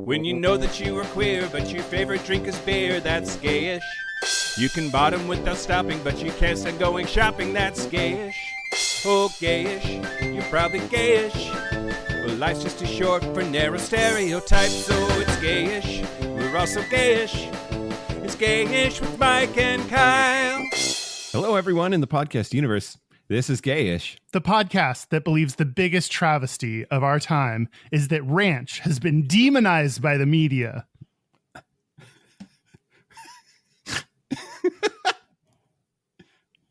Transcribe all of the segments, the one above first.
When you know that you are queer, but your favorite drink is beer, that's gayish. You can bottom without stopping, but you can't stand going shopping, that's gayish. Oh, gayish, you're probably gayish. Well, life's just too short for narrow stereotypes, so it's gayish. We're also gayish. It's Gayish with Mike and Kyle. Hello, everyone in the podcast universe. This is Gayish, the podcast that believes the biggest travesty of our time is that ranch has been demonized by the media.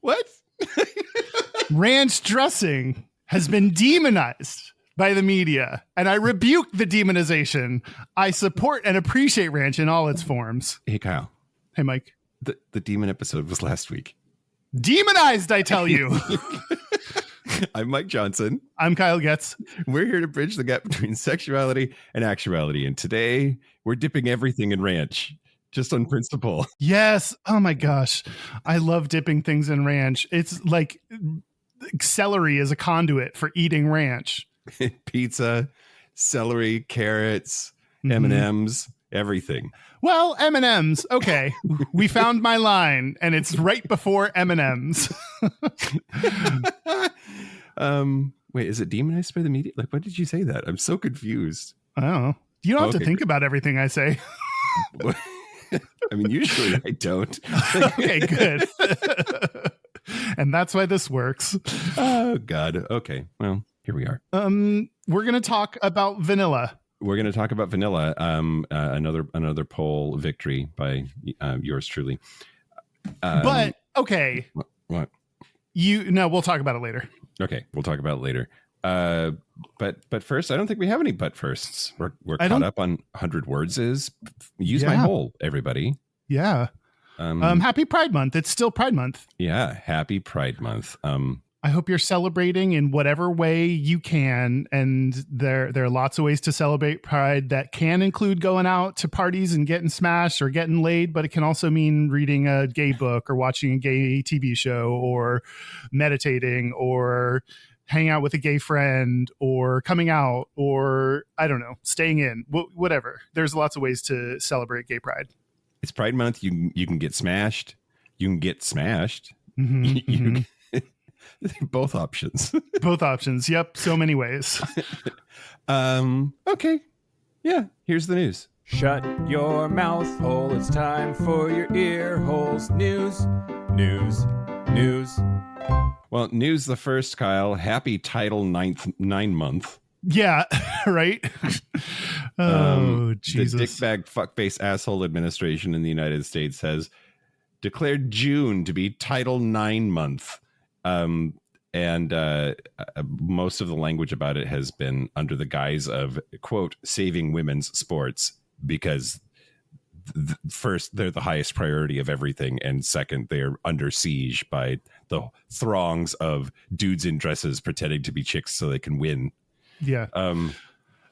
What? Ranch dressing has been demonized by the media, and I rebuke the demonization. I support and appreciate ranch in all its forms. Hey, Kyle. Hey, Mike. The demon episode was last week. Demonized, I tell you. I'm Mike Johnson. I'm Kyle Getz. We're here to bridge the gap between sexuality and actuality. And today we're dipping everything in ranch, just on principle. Yes. Oh my gosh. I love dipping things in ranch. It's like celery is a conduit for eating ranch. Pizza, celery, carrots, M&Ms, everything. Well, M&Ms. Okay. We found my line, and it's right before M&Ms. Wait, is it demonized by the media? Like, why did you say that? I'm so confused. I don't know. You don't have to think about everything I say. I mean, usually I don't. Okay, good. And that's why this works. Oh, God. Okay. Well, here we are. We're going to talk about vanilla. We're going to talk about vanilla. Another poll victory by yours truly. But okay. What? We'll talk about it later. Okay, we'll talk about it later. But first, I don't think we have any but firsts. We're caught up on 100 words. Use my hole, everybody. Yeah. Happy Pride Month. It's still Pride Month. Yeah, happy Pride Month. I hope you're celebrating in whatever way you can. And there are lots of ways to celebrate Pride that can include going out to parties and getting smashed or getting laid, but it can also mean reading a gay book or watching a gay TV show or meditating or hang out with a gay friend or coming out or, I don't know, staying in, whatever. There's lots of ways to celebrate gay pride. It's Pride Month. You can get smashed. You can get smashed. Both options. Both options. Yep. So many ways. Okay. Yeah. Here's the news. Shut your mouth hole. It's time for your ear holes. News. Well, news the first, Kyle. Happy Title 9 month. Yeah. Right. Oh, Jesus. The dickbag fuckface asshole administration in the United States has declared June to be Title 9 month. And most of the language about it has been under the guise of, quote, saving women's sports, because first, they're the highest priority of everything. And second, they're under siege by the throngs of dudes in dresses pretending to be chicks so they can win. Yeah. Oh,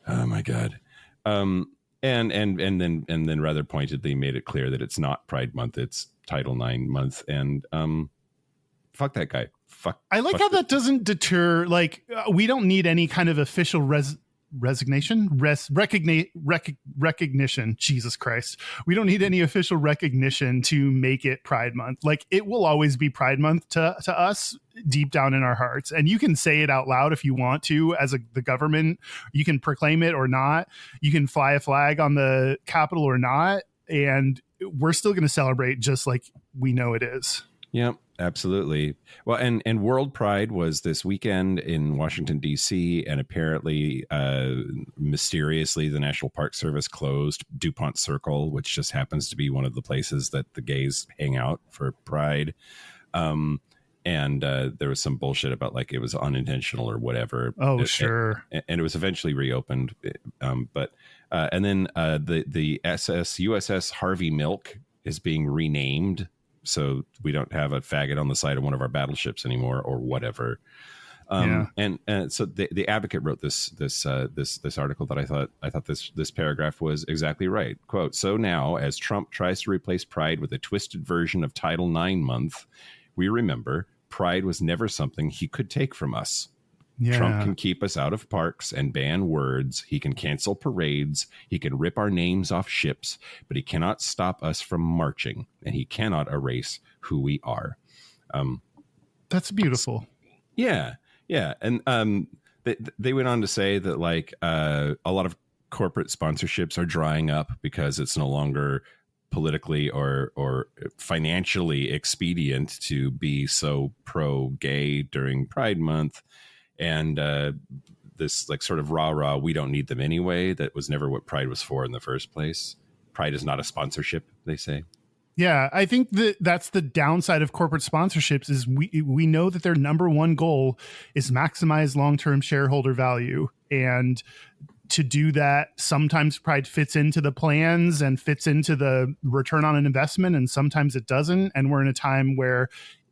my God. And then rather pointedly made it clear that it's not Pride Month. It's Title 9 month. And fuck that guy. I like how that doesn't deter, like, we don't need any kind of official recognition. Jesus Christ. We don't need any official recognition to make it Pride Month. Like, it will always be Pride Month to us deep down in our hearts. And you can say it out loud if you want to as the government. You can proclaim it or not. You can fly a flag on the Capitol or not. And we're still going to celebrate just like we know it is. Yep. Absolutely. Well, and World Pride was this weekend in Washington, D.C., and apparently, mysteriously, the National Park Service closed DuPont Circle, which just happens to be one of the places that the gays hang out for Pride. And there was some bullshit about, like, it was unintentional or whatever. Oh, sure. And it was eventually reopened. And then the USS Harvey Milk is being renamed, so we don't have a faggot on the side of one of our battleships anymore, or whatever. And so the Advocate wrote this article that I thought this paragraph was exactly right. Quote: "So now, as Trump tries to replace Pride with a twisted version of Title IX month, we remember Pride was never something he could take from us." Yeah. Trump can keep us out of parks and ban words. He can cancel parades. He can rip our names off ships, but he cannot stop us from marching, and he cannot erase who we are. That's beautiful. Yeah. Yeah. And they went on to say that like a lot of corporate sponsorships are drying up because it's no longer politically or financially expedient to be so pro-gay during Pride Month. And this like sort of rah-rah, we don't need them anyway. That was never what Pride was for in the first place. Pride is not a sponsorship, they say. Yeah, I think that's the downside of corporate sponsorships is we know that their number one goal is maximize long-term shareholder value. And to do that, sometimes Pride fits into the plans and fits into the return on an investment, and sometimes it doesn't. And we're in a time where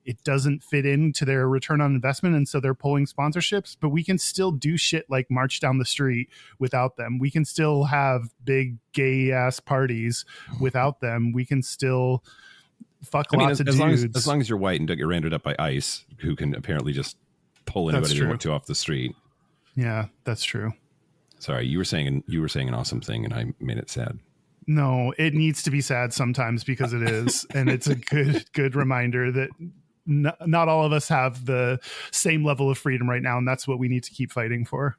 it doesn't fit into their return on investment, and so they're pulling sponsorships. But we can still do shit like march down the street without them. We can still have big gay ass parties without them. We can still fuck lots of dudes. As long as you're white and don't get rounded up by ICE, who can apparently just pull anybody they want to off the street. Yeah, that's true. Sorry, you were saying an awesome thing, and I made it sad. No, it needs to be sad sometimes because it is, and it's a good reminder that not all of us have the same level of freedom right now, and that's what we need to keep fighting for.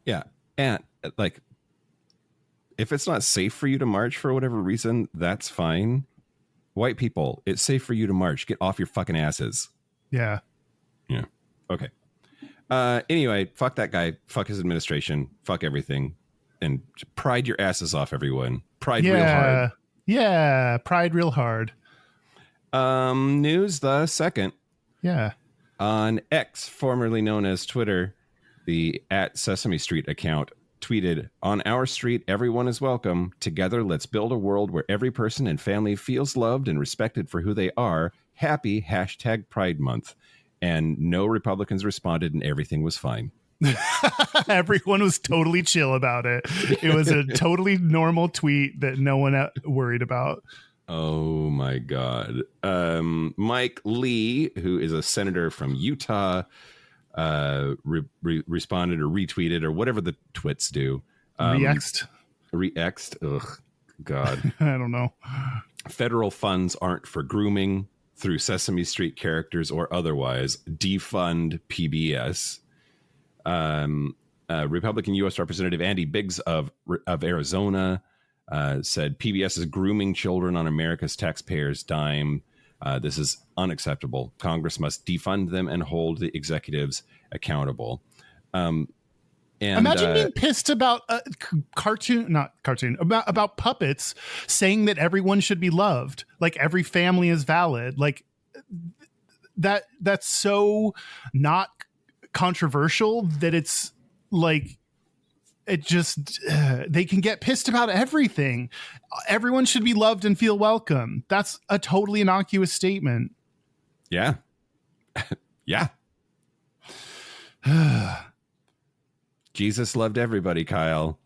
Yeah, and like, if it's not safe for you to march for whatever reason, that's fine. White people, it's safe for you to march. Get off your fucking asses. Yeah. Yeah. Okay. Anyway, fuck that guy. Fuck his administration. Fuck everything. And pride your asses off, everyone. Pride real hard. Yeah, pride real hard. News the second. Yeah. On X, formerly known as Twitter, the @Sesame Street account tweeted, "On our street, everyone is welcome. Together, let's build a world where every person and family feels loved and respected for who they are. Happy #Pride Month." And no Republicans responded, and everything was fine. Everyone was totally chill about it. It was a totally normal tweet that no one worried about. Oh my God. Mike Lee, who is a senator from Utah, responded or retweeted or whatever the twits do. Re-exed. Ugh, God. I don't know. Federal funds aren't for grooming through Sesame Street characters or otherwise. Defund PBS. Republican U.S. Representative Andy Biggs of Arizona said PBS is grooming children on America's taxpayers' dime. This is unacceptable. Congress must defund them and hold the executives accountable. Imagine being pissed about about puppets saying that everyone should be loved, like every family is valid, like that's so not controversial that it's like it just they can get pissed about everything. Everyone should be loved and feel welcome. That's a totally innocuous statement. Yeah. Yeah. Jesus loved everybody, Kyle.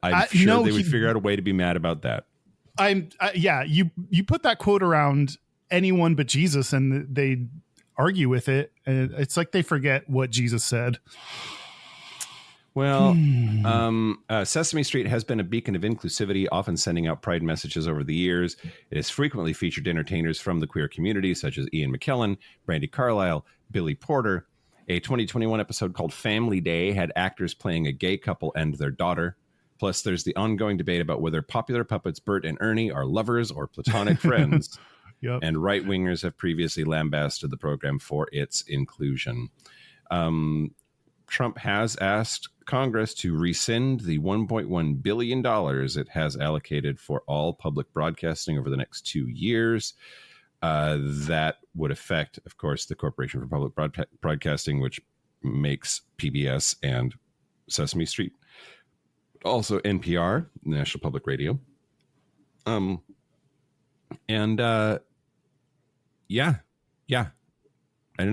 I'm sure they would figure out a way to be mad about that. You put that quote around anyone but Jesus and they argue with it. And it's like they forget what Jesus said. Well, Sesame Street has been a beacon of inclusivity, often sending out pride messages over the years. It has frequently featured entertainers from the queer community, such as Ian McKellen, Brandy Carlisle, Billy Porter. A 2021 episode called Family Day had actors playing a gay couple and their daughter. Plus, there's the ongoing debate about whether popular puppets Bert and Ernie are lovers or platonic friends. Yep. And right-wingers have previously lambasted the program for its inclusion. Trump has asked Congress to rescind the $1.1 billion it has allocated for all public broadcasting over the next 2 years. That would affect, of course, the Corporation for Public Broadcasting, which makes PBS and Sesame Street. Also NPR, National Public Radio. Yeah. I don't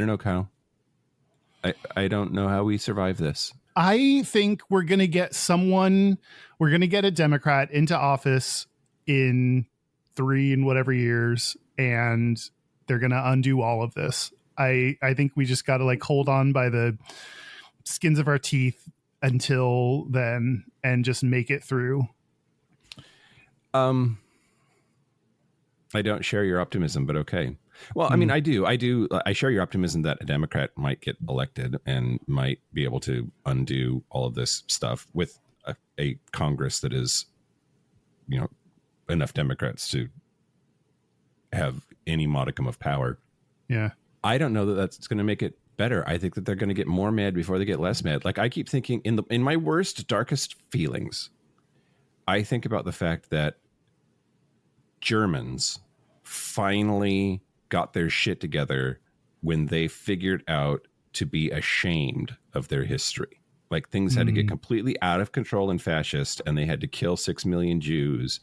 know, Kyle. I don't know how we survive this. I think we're going to get a Democrat into office in 3 and whatever years, and they're going to undo all of this. I think we just got to like hold on by the skins of our teeth until then and just make it through. I don't share your optimism, but okay. Well, I mean, I do. I share your optimism that a Democrat might get elected and might be able to undo all of this stuff with a Congress that is, enough Democrats to have any modicum of power. Yeah. I don't know that that's going to make it better. I think that they're going to get more mad before they get less mad. Like I keep thinking in my worst, darkest feelings, I think about the fact that Germans finally got their shit together when they figured out to be ashamed of their history. Like things had to get completely out of control and fascist, and they had to kill 6 million Jews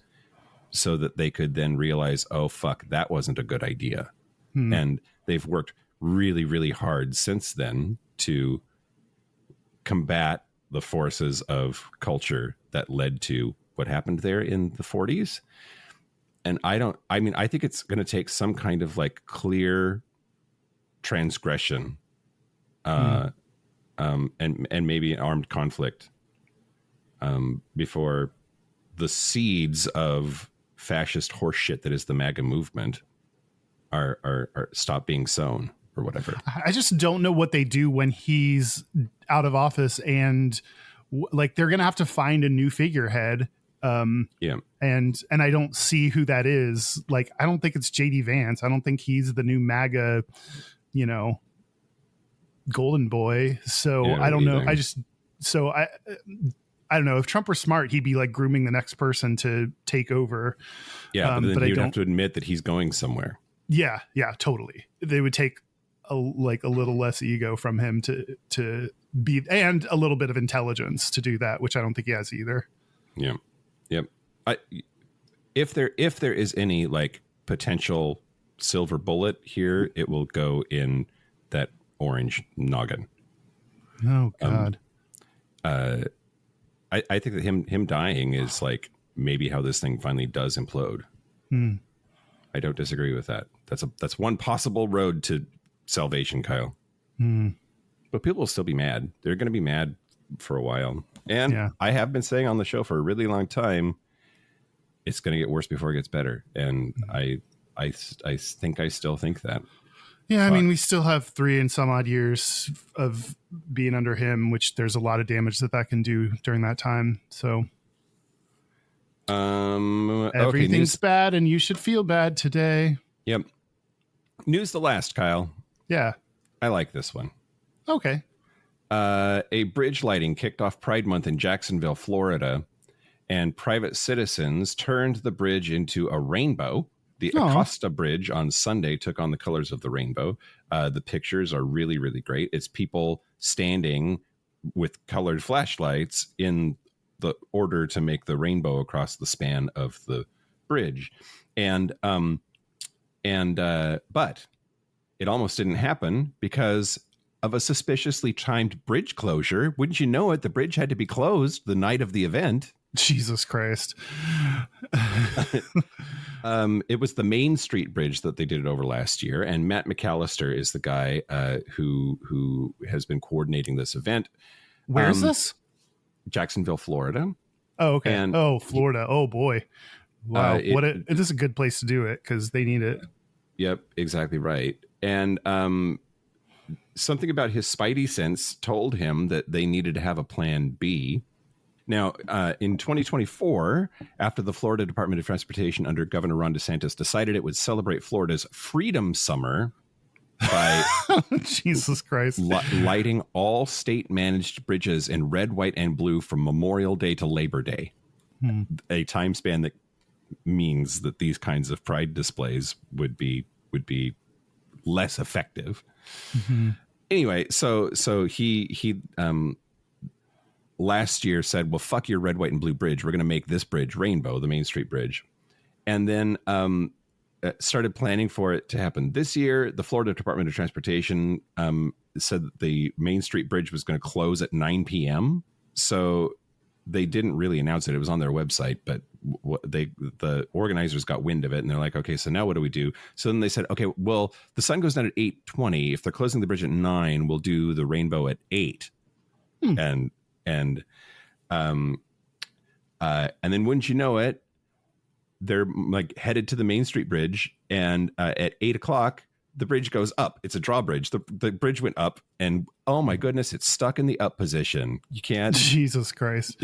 so that they could then realize, oh, fuck, that wasn't a good idea. And they've worked really, really hard since then to combat the forces of culture that led to what happened there in the 40s. And I think it's going to take some kind of like clear transgression and maybe an armed conflict before the seeds of fascist horseshit that is the MAGA movement are stop being sown or whatever. I just don't know what they do when he's out of office and like they're going to have to find a new figurehead. And I don't see who that is. Like, I don't think it's JD Vance. I don't think he's the new MAGA, golden boy. So I don't know. I don't know if Trump were smart, he'd be like grooming the next person to take over. Yeah. But then he would have to admit that he's going somewhere. Yeah. Yeah, totally. They would take a little less ego from him to be, and a little bit of intelligence to do that, which I don't think he has either. Yeah. Yep. If there is any like potential silver bullet here, it will go in that orange noggin. Oh God. I think that him dying is like maybe how this thing finally does implode. I don't disagree with that. That's one possible road to salvation, Kyle. But people will still be mad. They're going to be mad for a while. And I have been saying on the show for a really long time, it's going to get worse before it gets better. And I think I still think that. Yeah, I mean, we still have 3 and some odd years of being under him, which there's a lot of damage that can do during that time. So everything's bad and you should feel bad today. Yep. News the last, Kyle. Yeah. I like this one. Okay. A bridge lighting kicked off Pride Month in Jacksonville, Florida, and private citizens turned the bridge into a rainbow. The Acosta Bridge on Sunday took on the colors of the rainbow. The pictures are really, really great. It's people standing with colored flashlights in the order to make the rainbow across the span of the bridge. But it almost didn't happen because of a suspiciously timed bridge closure. Wouldn't you know it? The bridge had to be closed the night of the event. Jesus Christ. It was the Main Street Bridge that they did it over last year. And Matt McAllister is the guy who has been coordinating this event. Where is this? Jacksonville, Florida. Oh, okay. Florida. Oh, boy. Wow. This is a good place to do it because they need it. Yep, exactly right. And something about his spidey sense told him that they needed to have a plan B. Now, in 2024, after the Florida Department of Transportation under Governor Ron DeSantis decided it would celebrate Florida's Freedom Summer by Jesus Christ, lighting all state-managed bridges in red, white, and blue from Memorial Day to Labor Day, a time span that means that these kinds of pride displays would be less effective. Anyway, so he last year said, well, fuck your red, white, and blue bridge. We're going to make this bridge rainbow, the Main Street Bridge. And then started planning for it to happen this year. The Florida Department of Transportation said that the Main Street Bridge was going to close at 9 p.m. So they didn't really announce it. It was on their website, but the organizers got wind of it, and they're like, okay, so now what do we do? So then they said, okay, well, the sun goes down at 8:20. If they're closing the bridge at 9, we'll do the rainbow at 8. And then wouldn't you know it, they're like headed to the Main Street Bridge, and at 8:00 the bridge goes up. It's a drawbridge. The bridge went up, and oh my goodness, it's stuck in the up position. You can't. Jesus Christ.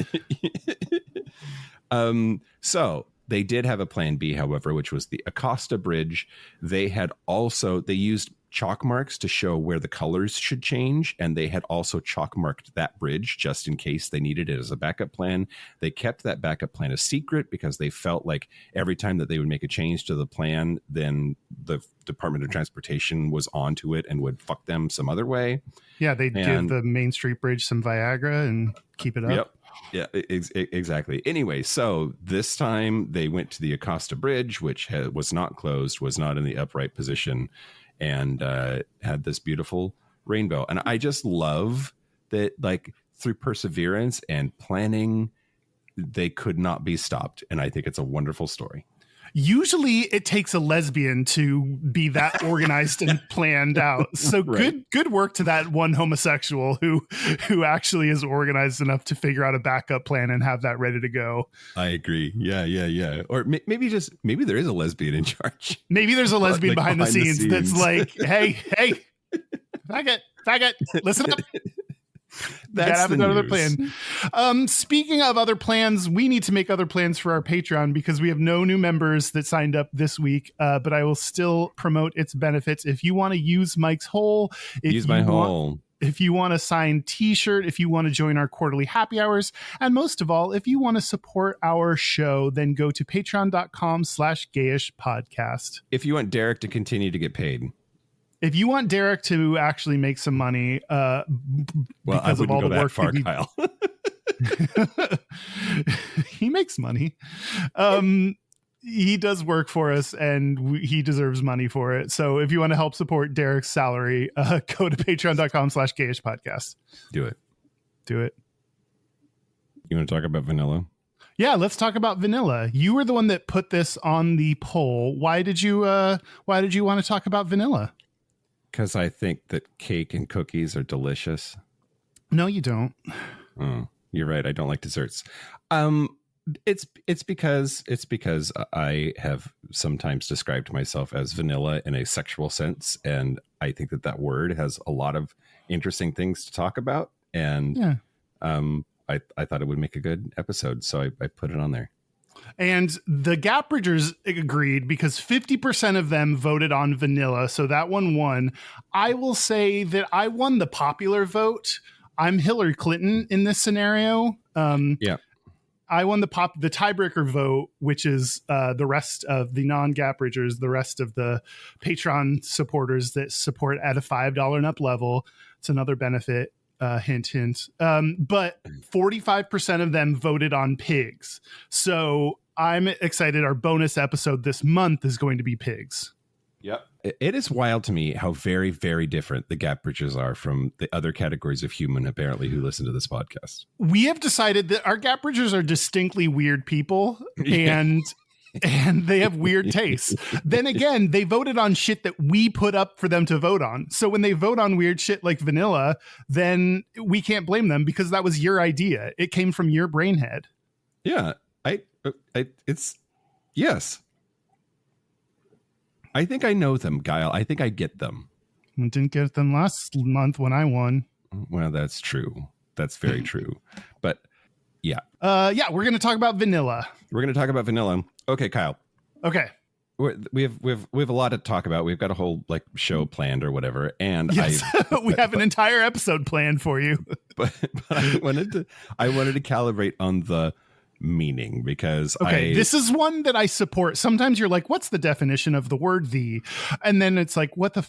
So they did have a plan B, however, which was the Acosta Bridge. They used chalk marks to show where the colors should change, and they had also chalk marked that bridge just in case they needed it as a backup plan. They kept that backup plan a secret because they felt like every time that they would make a change to the plan, then the Department of Transportation was onto it and would fuck them some other way. Yeah, they'd give the Main Street Bridge some Viagra and keep it up. Yep. Yeah, exactly. Anyway, so this time they went to the Acosta Bridge, which was not closed, was not in the upright position, and had this beautiful rainbow. And I just love that, like, through perseverance and planning, they could not be stopped. And I think it's a wonderful story. Usually it takes a lesbian to be that organized and planned out. So Right. good work to that one homosexual who actually is organized enough to figure out a backup plan and have that ready to go. I agree. Yeah. Or maybe there is a lesbian in charge. Maybe there's a lesbian Like behind the scenes that's like, hey, faggot, listen up. That's Gotta have the another news. plan. Speaking of other plans, we need to make other plans for our Patreon because we have no new members that signed up this week. But I will still promote its benefits. If you want to use Mike's hole, if you want a signed t-shirt, if you want to join our quarterly happy hours, and most of all, if you want to support our show, then go to patreon.com/Gayish podcast. If you want Derek to continue to get paid. If you want Derek to actually make some money, Well, because I of all wouldn't the go work that far, that Kyle. he makes money. He does work for us, and he deserves money for it. So if you want to help support Derek's salary, go to patreon.com/Gayish podcast. Do it. You want to talk about vanilla? Yeah, let's talk about vanilla. You were the one that put this on the poll. Why did you want to talk about vanilla? Because I think that cake and cookies are delicious. No, you don't. Oh, you're right. I don't like desserts. It's because I have sometimes described myself as vanilla in a sexual sense, and I think that word has a lot of interesting things to talk about. And yeah. I thought it would make a good episode, so I put it on there. And the Gap Bridgers agreed because 50% of them voted on vanilla. So that one won. I will say that I won the popular vote. I'm Hillary Clinton in this scenario. Yeah. I won the tiebreaker vote, which is the rest of the non-Gap Bridgers, the rest of the Patreon supporters that support at a $5 and up level. It's another benefit. Hint. But 45% of them voted on pigs. So I'm excited. Our bonus episode this month is going to be pigs. Yep. It is wild to me how very, very different the Gap Bridgers are from the other categories of human, apparently, who listen to this podcast. We have decided that our Gap Bridgers are distinctly weird people, and they have weird tastes. Then again, they voted on shit that we put up for them to vote on. So when they vote on weird shit like vanilla, then we can't blame them because that was your idea. It came from your brain head. Yeah. It's yes. I think I know them, Guile. I think I get them. I didn't get them last month when I won. Well, that's true. That's very true. But yeah. Yeah, we're going to talk about vanilla. We're going to talk about vanilla. Okay, Kyle. Okay. We have a lot to talk about. We've got a whole show planned or whatever, and yes, we have an entire episode planned for you. But I wanted to calibrate on the meaning because this is one that I support. Sometimes you're like, what's the definition of the word "the," and then it's like, what the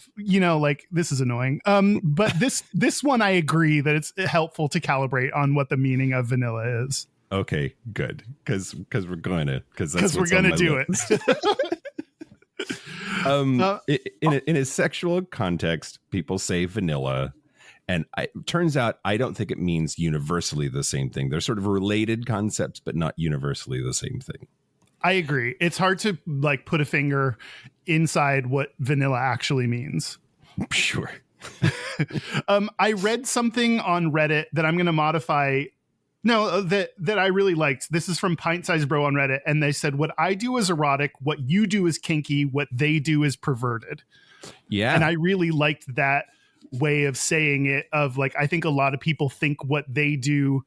this is annoying. But this one I agree that it's helpful to calibrate on what the meaning of vanilla is. Okay, good, because we're going to do it. In a sexual context, people say vanilla, and it turns out I don't think it means universally the same thing. They're sort of related concepts, but not universally the same thing. I agree. It's hard to like put a finger inside what vanilla actually means. Sure. I read something on Reddit that I'm going to modify. No, that I really liked. This is from Pint Size Bro on Reddit, and they said, "What I do is erotic. What you do is kinky. What they do is perverted." Yeah, and I really liked that way of saying it. Of like, I think a lot of people think what they do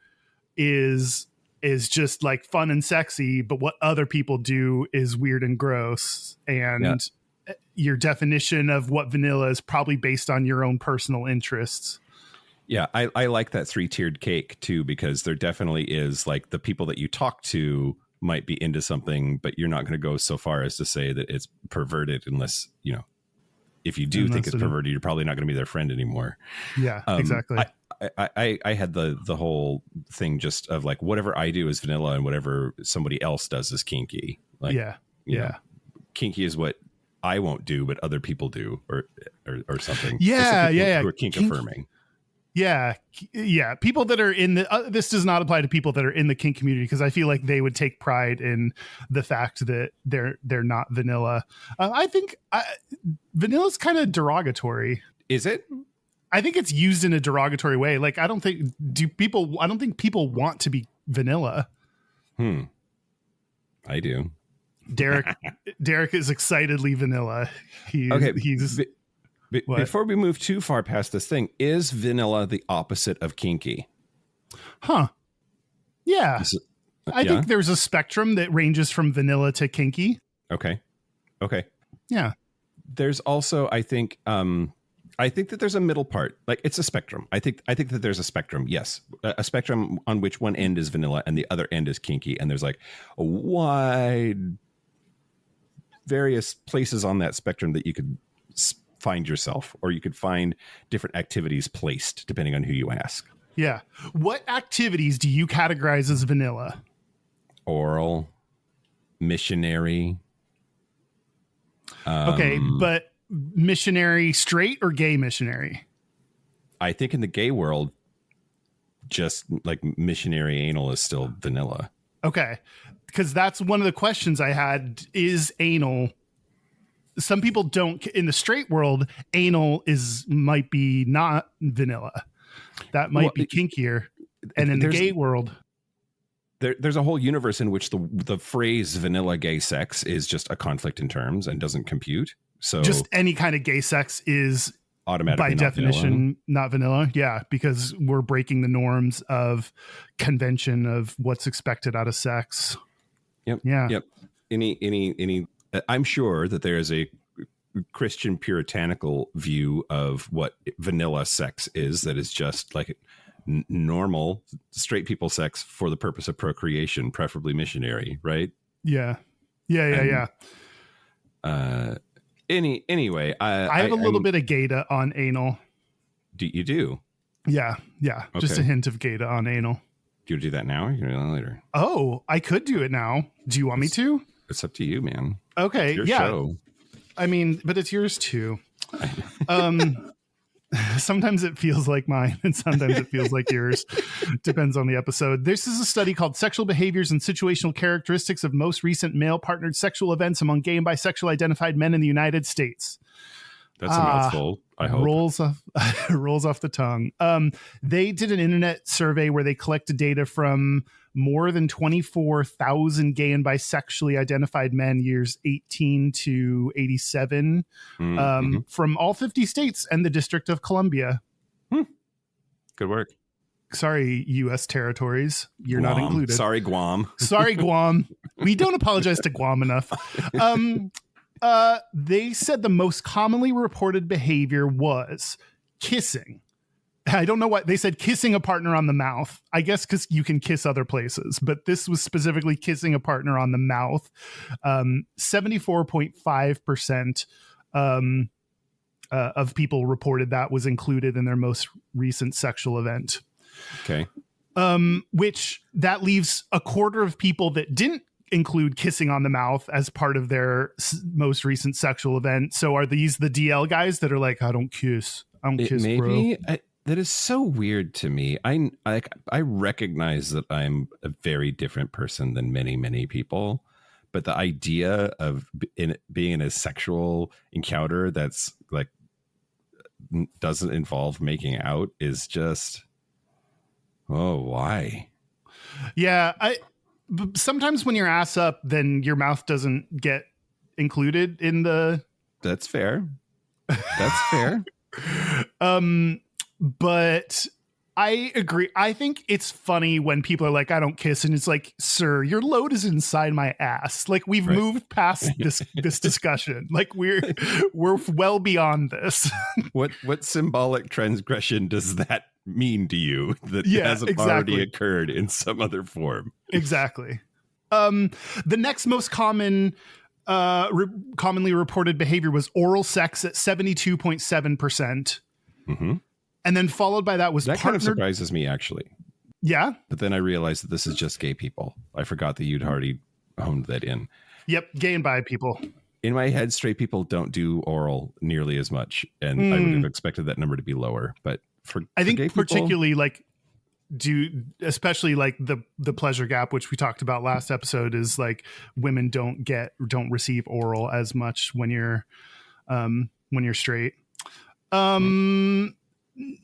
is just like fun and sexy, but what other people do is weird and gross. And your definition of what vanilla is probably based on your own personal interests. Yeah, I like that 3-tiered cake too, because there definitely is like the people that you talk to might be into something, but you're not going to go so far as to say that it's perverted unless, you know, if you do think it's perverted, you're probably not going to be their friend anymore. Yeah, exactly. I had the whole thing just of like whatever I do is vanilla and whatever somebody else does is kinky. Like, you know, kinky is what I won't do, but other people do or something. Yeah, who are kink affirming. Yeah. People that are in the this does not apply to people that are in the kink community, because I feel like they would take pride in the fact that they're not vanilla. I think vanilla is kind of derogatory. Is it? I think it's used in a derogatory way. Like, I don't think people want to be vanilla. I do. Derek is excitedly vanilla. He's before we move too far past this thing, is vanilla the opposite of kinky? Huh. Yeah. I think there's a spectrum that ranges from vanilla to kinky. Okay. Yeah. There's also, I think that there's a middle part. Like, it's a spectrum. I think that there's a spectrum. Yes. A spectrum on which one end is vanilla and the other end is kinky. And there's like a wide various places on that spectrum that you could find yourself, or you could find different activities placed depending on who you ask. Yeah. What activities do you categorize as vanilla? Oral, missionary. Okay, but missionary straight or gay missionary? I think in the gay world, just like missionary anal is still vanilla. Okay, because that's one of the questions I had. Is anal? Some people don't. In the straight world, anal might be not vanilla. That might be kinkier. And in the gay world, there's a whole universe in which the phrase vanilla gay sex is just a conflict in terms and doesn't compute. So just any kind of gay sex is automatically, by definition, not vanilla. Yeah, because we're breaking the norms of convention of what's expected out of sex. Yep. Yeah. Yep. Any. I'm sure that there is a Christian puritanical view of what vanilla sex is, that is just like normal straight people sex for the purpose of procreation, preferably missionary, right? Yeah. Anyway, I have a little bit of Gayda on anal. You do? Yeah. Okay. Just a hint of Gayda on anal. Do you do that now or you can do that later? Oh, I could do it now. Do you want me to? It's up to you, man. Okay. It's your show. I mean, but it's yours too. Sometimes it feels like mine and sometimes it feels like yours. Depends on the episode. This is a study called Sexual Behaviors and Situational Characteristics of Most Recent Male Partnered Sexual Events Among Gay and Bisexual Identified Men in the United States. That's a mouthful, I hope. Rolls off the tongue. They did an internet survey where they collected data from more than 24,000 gay and bisexually identified men years 18 to 87 from all 50 states and the District of Columbia. Good work. Sorry, U.S. territories. You're Guam. not included. Sorry, Guam. Sorry, Guam. We don't apologize to Guam enough. They said the most commonly reported behavior was kissing. I don't know what they said. Kissing a partner on the mouth, I guess, because you can kiss other places, but this was specifically kissing a partner on the mouth. 74.5% of people reported that was included in their most recent sexual event. Okay. Which that leaves a quarter of people that didn't include kissing on the mouth as part of their most recent sexual event. So are these the DL guys that are like, I don't kiss, bro? That is so weird to me. I recognize that I'm a very different person than many people, but the idea of being in a sexual encounter that's like doesn't involve making out is just, oh, why? Yeah, sometimes when you're ass up, then your mouth doesn't get included in the. That's fair. That's fair. But I agree. I think it's funny when people are like, I don't kiss. And it's like, sir, your load is inside my ass. Like we've moved past this discussion. Like we're well beyond this. What symbolic transgression does that mean to you that hasn't already occurred in some other form? Exactly. The next most commonly reported behavior was oral sex at 72.7%. Mm-hmm. And then followed by that was that kind of surprises me, actually. Yeah. But then I realized that this is just gay people. I forgot that you'd already honed that in. Yep. Gay and bi people. In my head, straight people don't do oral nearly as much. And I would have expected that number to be lower. But I think gay particularly like especially like the pleasure gap, which we talked about last episode, is like women don't receive oral as much when you're straight.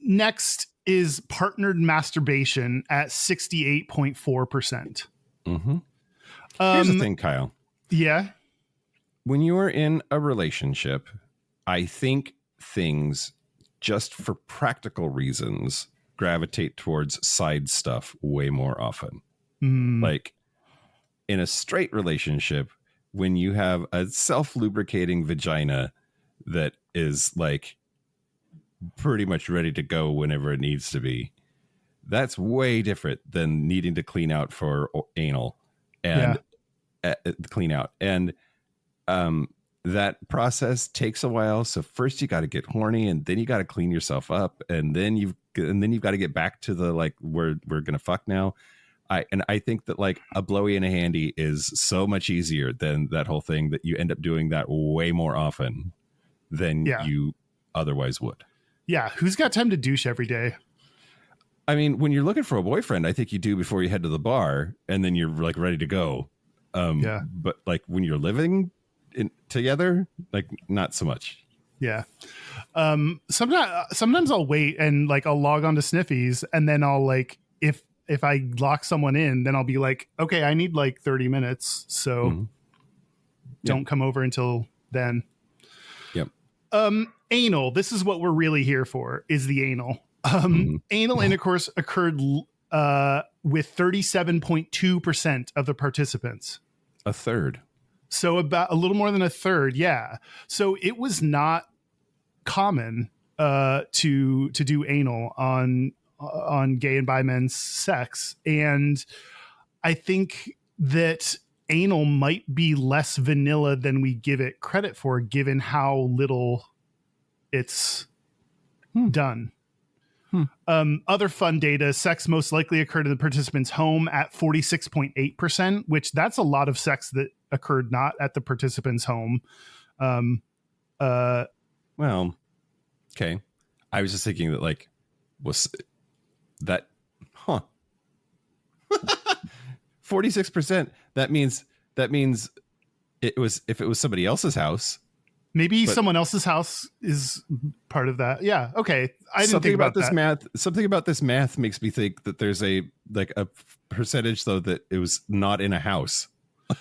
Next is partnered masturbation at 68.4%. Mm-hmm. Here's the thing, Kyle. Yeah. When you are in a relationship, I think things, just for practical reasons, gravitate towards side stuff way more often. Like in a straight relationship, when you have a self-lubricating vagina that is like pretty much ready to go whenever it needs to be, that's way different than needing to clean out for anal and clean out. And that process takes a while. So first you got to get horny, and then you got to clean yourself up, and then you've got to get back to the like we're gonna fuck now. I think that like a blowy and a handy is so much easier than that whole thing, that you end up doing that way more often than you otherwise would. Yeah, who's got time to douche every day? I mean, when you're looking for a boyfriend, I think you do before you head to the bar, and then you're like ready to go. But like when you're living together, like not so much. Yeah. Sometimes I'll wait and like I'll log on to Sniffies, and then I'll like if I lock someone in, then I'll be like, okay, I need like 30 minutes, so don't come over until then. Yep. Anal. This is what we're really here for, is the anal. Anal intercourse occurred with 37.2% of the participants. A third. So about a little more than a third. Yeah. So it was not common to do anal on gay and bi men's sex. And I think that anal might be less vanilla than we give it credit for, given how little it's done. Other fun data: sex most likely occurred in the participant's home at 46.8%, which that's a lot of sex that occurred not at the participant's home. Well, okay. I was just thinking that like was that 46%. That means it was, if it was somebody else's house. Maybe someone else's house is part of that. Yeah. Okay. I didn't think about this math. Something about this math makes me think that there's a percentage though that it was not in a house.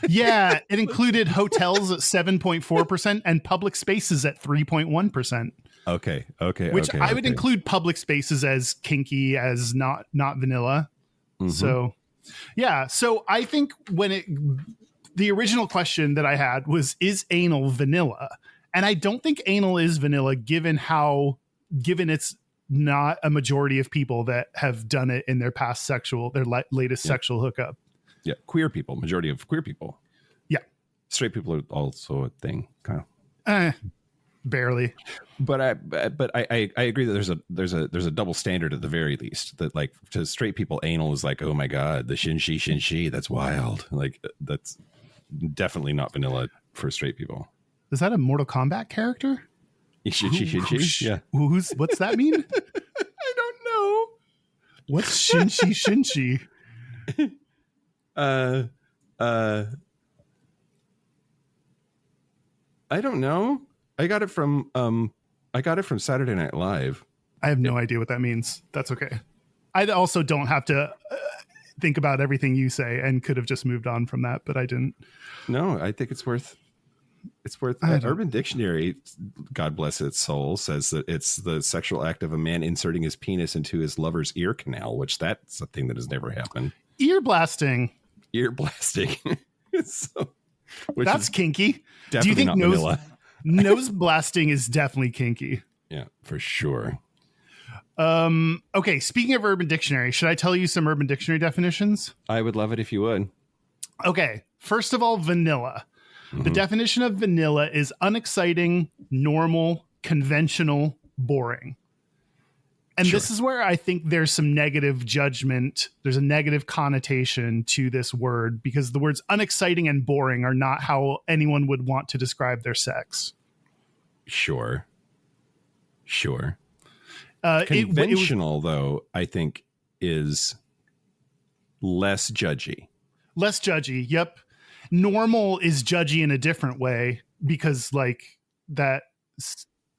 Yeah. It included hotels at 7.4% and public spaces at 3.1%. Okay. Which I would include public spaces as kinky, as not vanilla. Mm-hmm. So yeah. So I think the original question that I had was, is anal vanilla? And I don't think anal is vanilla, given it's not a majority of people that have done it in their latest sexual hookup. Yeah. Queer people, majority of queer people. Yeah. Straight people are also a thing, kind of. Barely. But I agree that there's a double standard at the very least, that like to straight people, anal is like, oh my God, the shin-shi, that's wild. Like that's definitely not vanilla for straight people. Is that a Mortal Kombat character? Shin-shi? Yeah. What's that mean? I don't know. What's shin-shi? I don't know. I got it from Saturday Night Live. I have no idea what that means. That's okay. I also don't have to think about everything you say and could have just moved on from that, but I didn't. No, I think it's worth. Urban Dictionary, God bless its soul, says that it's the sexual act of a man inserting his penis into his lover's ear canal, which that's a thing that has never happened. Ear blasting. So, that's kinky. Do you think nose blasting is definitely kinky? Yeah, for sure. Okay, speaking of Urban Dictionary, should I tell you some Urban Dictionary definitions? I would love it if you would. Okay, first of all, vanilla. The definition of vanilla is unexciting, normal, conventional, boring. And this is where I think there's some negative judgment. There's a negative connotation to this word because the words unexciting and boring are not how anyone would want to describe their sex. Sure. Conventional, though, I think is less judgy. Less judgy. Yep. Normal is judgy in a different way because like that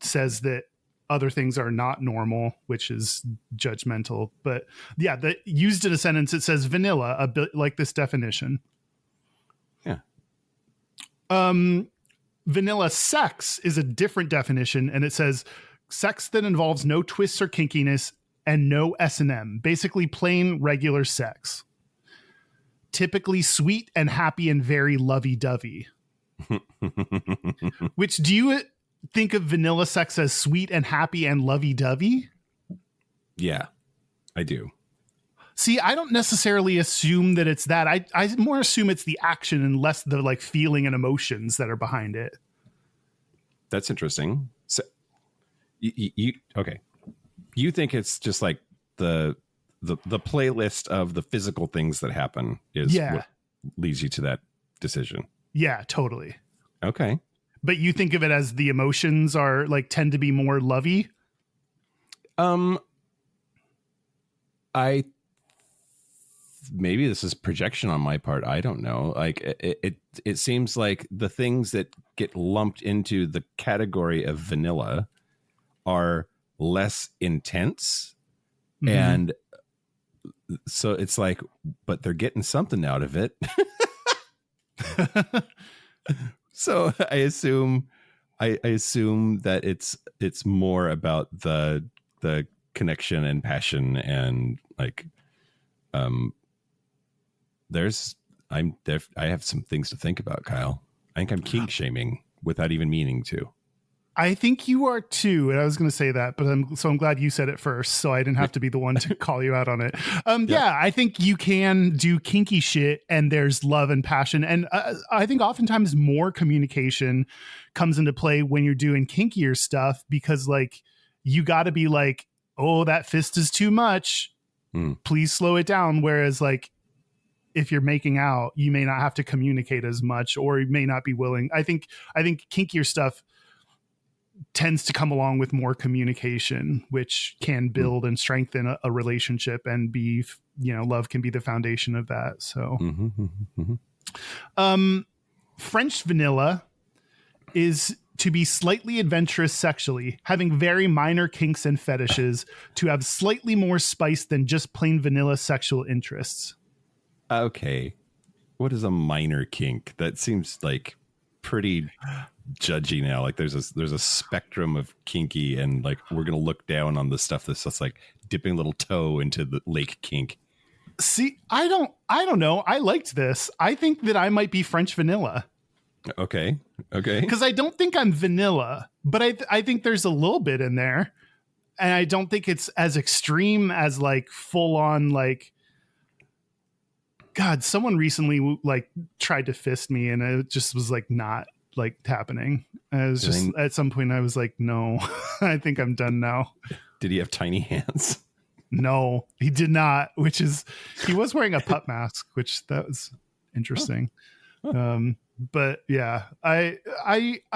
says that other things are not normal, which is judgmental. But yeah, used in a sentence, it says vanilla, a bit like this definition. Yeah. Vanilla sex is a different definition, and it says sex that involves no twists or kinkiness and no S&M, basically plain regular sex. Typically sweet and happy and very lovey-dovey. Which, do you think of vanilla sex as sweet and happy and lovey-dovey? Yeah, I do. See, I don't necessarily assume that it's that. I more assume it's the action and less the like feeling and emotions that are behind it. That's interesting. So, you okay? You think it's just like the playlist of the physical things that happen is what leads you to that decision. Yeah, totally. Okay. But you think of it as the emotions are like tend to be more lovey? Maybe this is projection on my part. I don't know. Like it seems like the things that get lumped into the category of vanilla are less intense. Mm-hmm. And so it's like, but they're getting something out of it. So I assume that it's more about the connection and passion and like, I have some things to think about, Kyle. I think I'm kink shaming without even meaning to. I think you are too, and I was going to say that, but I'm glad you said it first, so I didn't have to be the one to call you out on it. Yeah, I think you can do kinky shit, and there's love and passion, and I think oftentimes more communication comes into play when you're doing kinkier stuff because, like, you got to be like, "Oh, that fist is too much. Please slow it down." Whereas, like, if you're making out, you may not have to communicate as much, or you may not be willing. I think kinkier stuff tends to come along with more communication, which can build and strengthen a relationship and be, love can be the foundation of that. So, French vanilla is to be slightly adventurous sexually, having very minor kinks and fetishes, to have slightly more spice than just plain vanilla sexual interests. Okay. What is a minor kink? That seems like pretty judgy now. Like there's a spectrum of kinky, and like we're gonna look down on the stuff that's just like dipping a little toe into the lake kink. See, I don't know. I liked this. I think that I might be French vanilla. Okay. Because I don't think I'm vanilla, but I think there's a little bit in there, and I don't think it's as extreme as like full on like. God, someone recently like tried to fist me, and it just was like not like happening. I was just at some point I was like, no, I think I'm done now. Did he have tiny hands? No, he did not. He was wearing a pup mask, which that was interesting. But yeah, I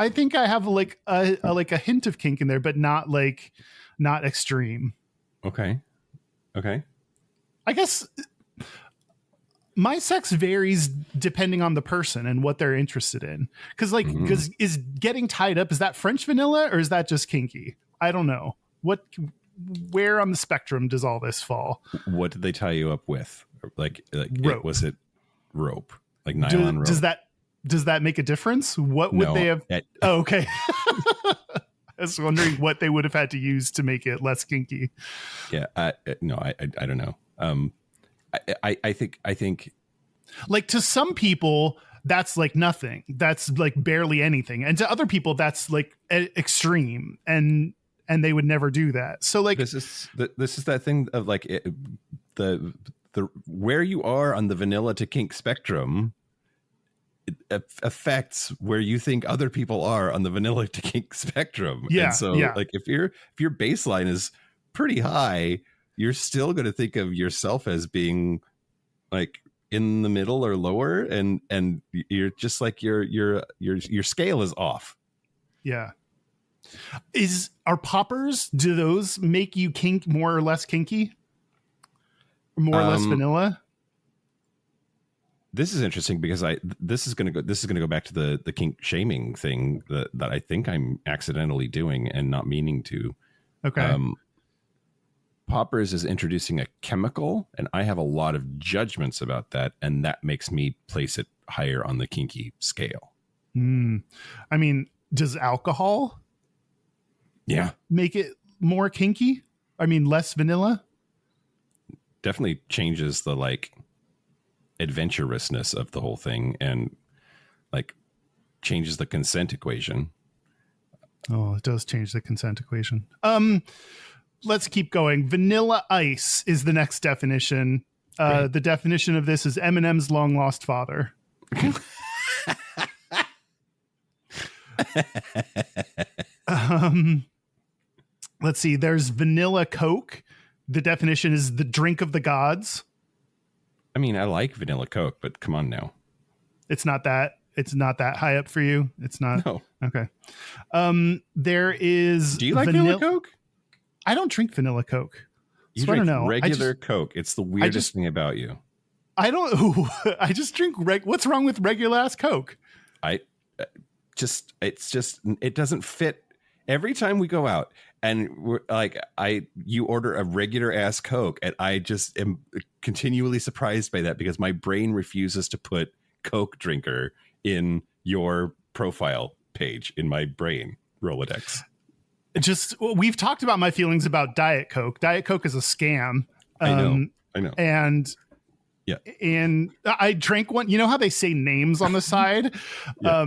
think I have like a hint of kink in there, but not extreme. Okay. I guess. My sex varies depending on the person and what they're interested in. Because is getting tied up, is that French vanilla or is that just kinky? I don't know. Where on the spectrum does all this fall? What did they tie you up with? Like rope. Was it rope? Like nylon rope? Does that make a difference? What would they have? Oh, okay. I was wondering what they would have had to use to make it less kinky. Yeah. No, I don't know. I think like to some people that's like nothing. That's like barely anything. And to other people that's like extreme and they would never do that. So like this is that thing of like the where you are on the vanilla to kink spectrum affects where you think other people are on the vanilla to kink spectrum. Yeah. And so like if your baseline is pretty high, you're still going to think of yourself as being like in the middle or lower, and you're just like your scale is off. Yeah. Are poppers, do those make you kink more or less kinky? More or less vanilla? This is interesting because this is going to go back to the kink shaming thing that I think I'm accidentally doing and not meaning to. Okay. Poppers is introducing a chemical, and I have a lot of judgments about that, and that makes me place it higher on the kinky scale. I mean, does alcohol make it more kinky? I mean, less vanilla? Definitely changes the like adventurousness of the whole thing, and like changes the consent equation. Oh, it does change the consent equation. Let's keep going. Vanilla ice is the next definition. The definition of this is Eminem's long lost father. Let's see. There's vanilla Coke. The definition is the drink of the gods. I mean, I like vanilla Coke, but come on now. It's not that high up for you. It's not. No. Okay. There is. Do you like vanilla Coke? I don't drink vanilla Coke. You so drink I don't know. Regular Coke. It's the weirdest thing about you. I don't. I just drink. What's wrong with regular ass Coke? It doesn't fit. Every time we go out and we're like, you order a regular ass Coke, and I just am continually surprised by that because my brain refuses to put Coke drinker in your profile page in my brain Rolodex. We've talked about my feelings about Diet Coke. Diet Coke is a scam. I know. And yeah. And I drank one. You know how they say names on the side? Yeah.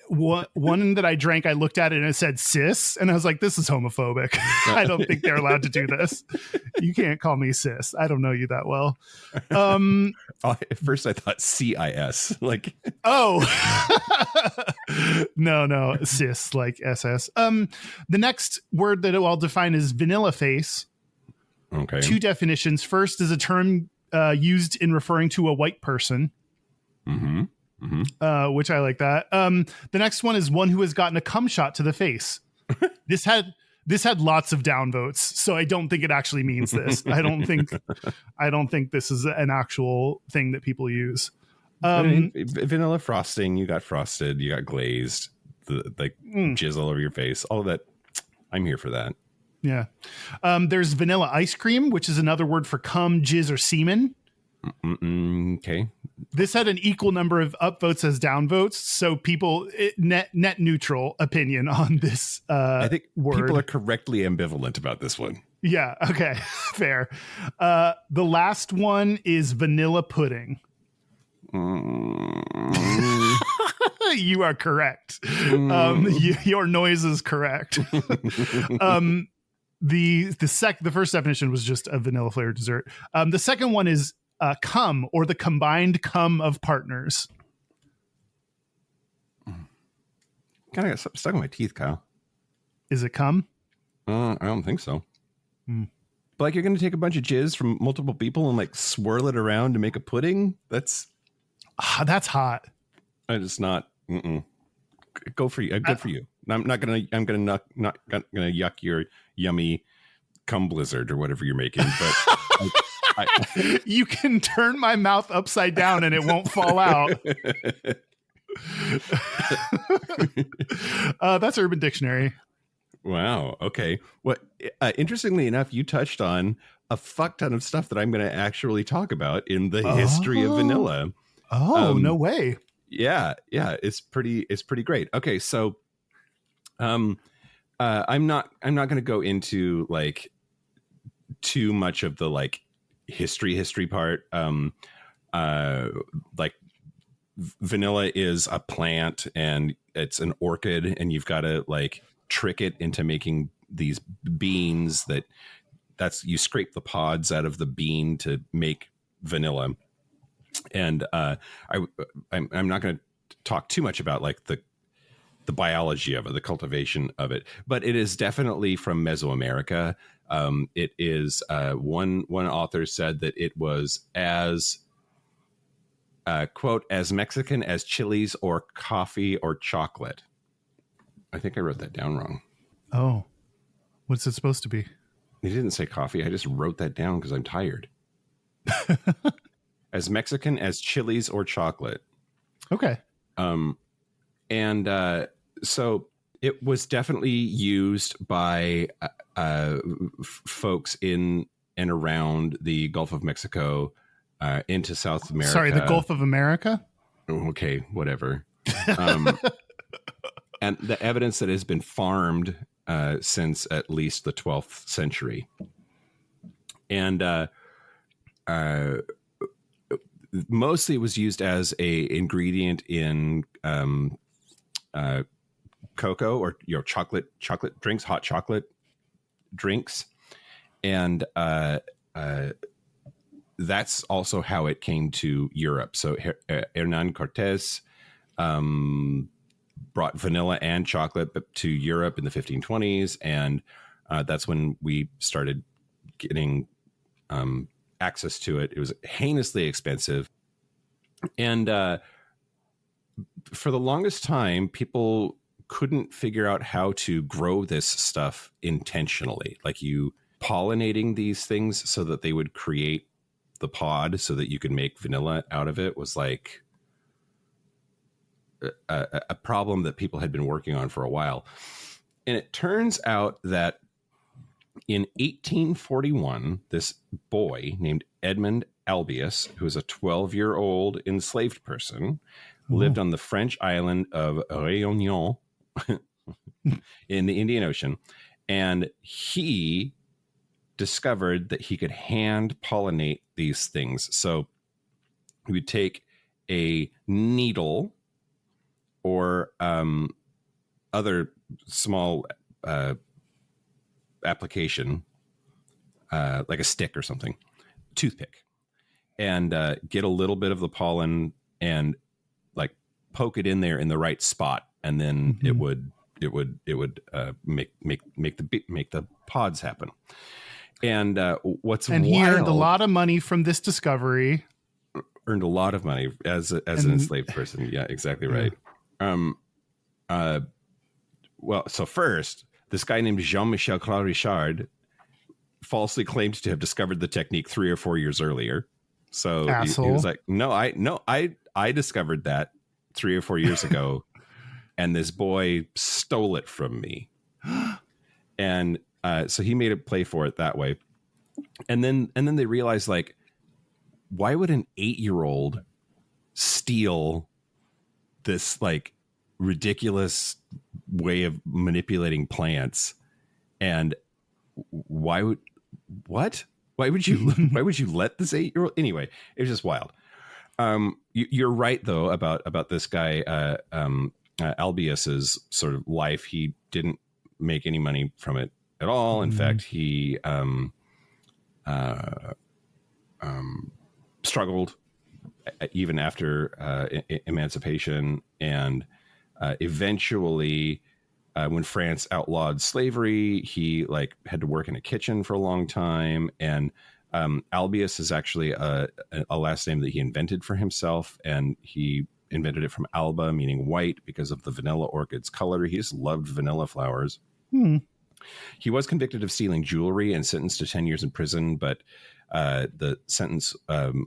One that I drank, I looked at it and it said cis. And I was like, this is homophobic. I don't think they're allowed to do this. You can't call me cis. I don't know you that well. At first I thought CIS. Like, oh, no, cis, like SS. The next word that I'll define is vanilla face. Okay. 2 definitions. First is a term used in referring to a white person, which I like that. The next one is one who has gotten a cum shot to the face. This had lots of downvotes, so I don't think it actually means this. I don't think this is an actual thing that people use. Vanilla frosting, you got frosted, you got glazed, jizz all over your face, all of that. I'm here for that. Yeah. There's vanilla ice cream, which is another word for cum, jizz, or semen. Okay. This had an equal number of upvotes as downvotes, so people net neutral opinion on this. I think word. People are correctly ambivalent about this one. Yeah. Okay. Fair. The last one is vanilla pudding. You are correct. Your noise is correct. The first definition was just a vanilla flavored dessert. The second one is cum, or the combined cum of partners. Kind of got stuck in my teeth, Kyle. Is it cum? I don't think so. But like, you're going to take a bunch of jizz from multiple people and like swirl it around to make a pudding. That's hot. It's not. Go for you. Good for you. I'm not gonna yuck your yummy cum blizzard or whatever you're making. But You can turn my mouth upside down and it won't fall out. That's Urban Dictionary. Wow. Okay. What? Interestingly enough, you touched on a fuck ton of stuff that I'm going to actually talk about in the history of vanilla. Oh, no way. Yeah. It's pretty great. Okay. So, I'm not going to go into like too much of the like history part. Like vanilla is a plant and it's an orchid, and you've got to like trick it into making these beans that's you scrape the pods out of the bean to make vanilla. And I'm not going to talk too much about like the biology of it, the cultivation of it, but it is definitely from Mesoamerica. It is one author said that it was as quote, as Mexican as chilies or coffee or chocolate. I think I wrote that down wrong. Oh, what's it supposed to be? He didn't say coffee. I just wrote that down because I'm tired. As Mexican as chilies or chocolate. Okay. So it was definitely used by folks in and around the Gulf of Mexico, into South America. Sorry, the Gulf of America? Okay, whatever. And the evidence that has been farmed since at least the 12th century. And mostly it was used as a ingredient in cocoa or chocolate drinks, hot chocolate drinks. And that's also how it came to Europe. So Hernan Cortés brought vanilla and chocolate to Europe in the 1520s. And that's when we started getting access to it. It was heinously expensive. And for the longest time, people couldn't figure out how to grow this stuff intentionally. Like you pollinating these things so that they would create the pod so that you could make vanilla out of it was like a problem that people had been working on for a while. And it turns out that in 1841, this boy named Edmund Albius, who was a 12-year-old enslaved person, lived on the French island of Réunion in the Indian Ocean. And he discovered that he could hand pollinate these things. So he would take a needle or other small application, like a stick or something, toothpick, and get a little bit of the pollen and like poke it in there in the right spot, and then it would make the pods happen. And he earned a lot of money from this discovery. Earned a lot of money as an enslaved person. Yeah, exactly right. Well, so first, this guy named Jean-Michel Claude Richard falsely claimed to have discovered the technique 3 or 4 years earlier. So he was like, I discovered that 3 or 4 years ago, and this boy stole it from me. And so he made a play for it that way. And then they realized, like, why would an 8-year-old steal this like ridiculous way of manipulating plants? And why would you let this 8-year-old? Anyway, it was just wild. You're right though about this guy Albius's sort of life. He didn't make any money from it at all. In fact, he struggled even after emancipation, and eventually when France outlawed slavery, he like had to work in a kitchen for a long time. And Albius is actually a last name that he invented for himself, and he invented it from alba, meaning white, because of the vanilla orchid's color. He just loved vanilla flowers. He was convicted of stealing jewelry and sentenced to 10 years in prison, but The sentence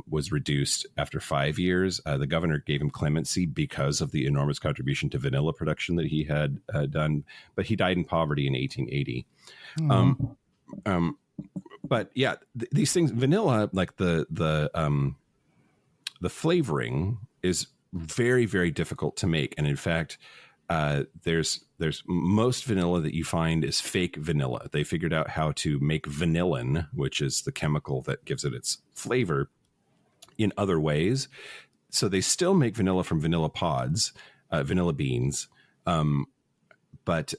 was reduced after 5 years. The governor gave him clemency because of the enormous contribution to vanilla production that he had done. But he died in poverty in 1880. But yeah, these things, vanilla, like the flavoring is very, very difficult to make. And in fact, there's most vanilla that you find is fake vanilla. They figured out how to make vanillin, which is the chemical that gives it its flavor, in other ways. So they still make vanilla from vanilla pods, vanilla beans. But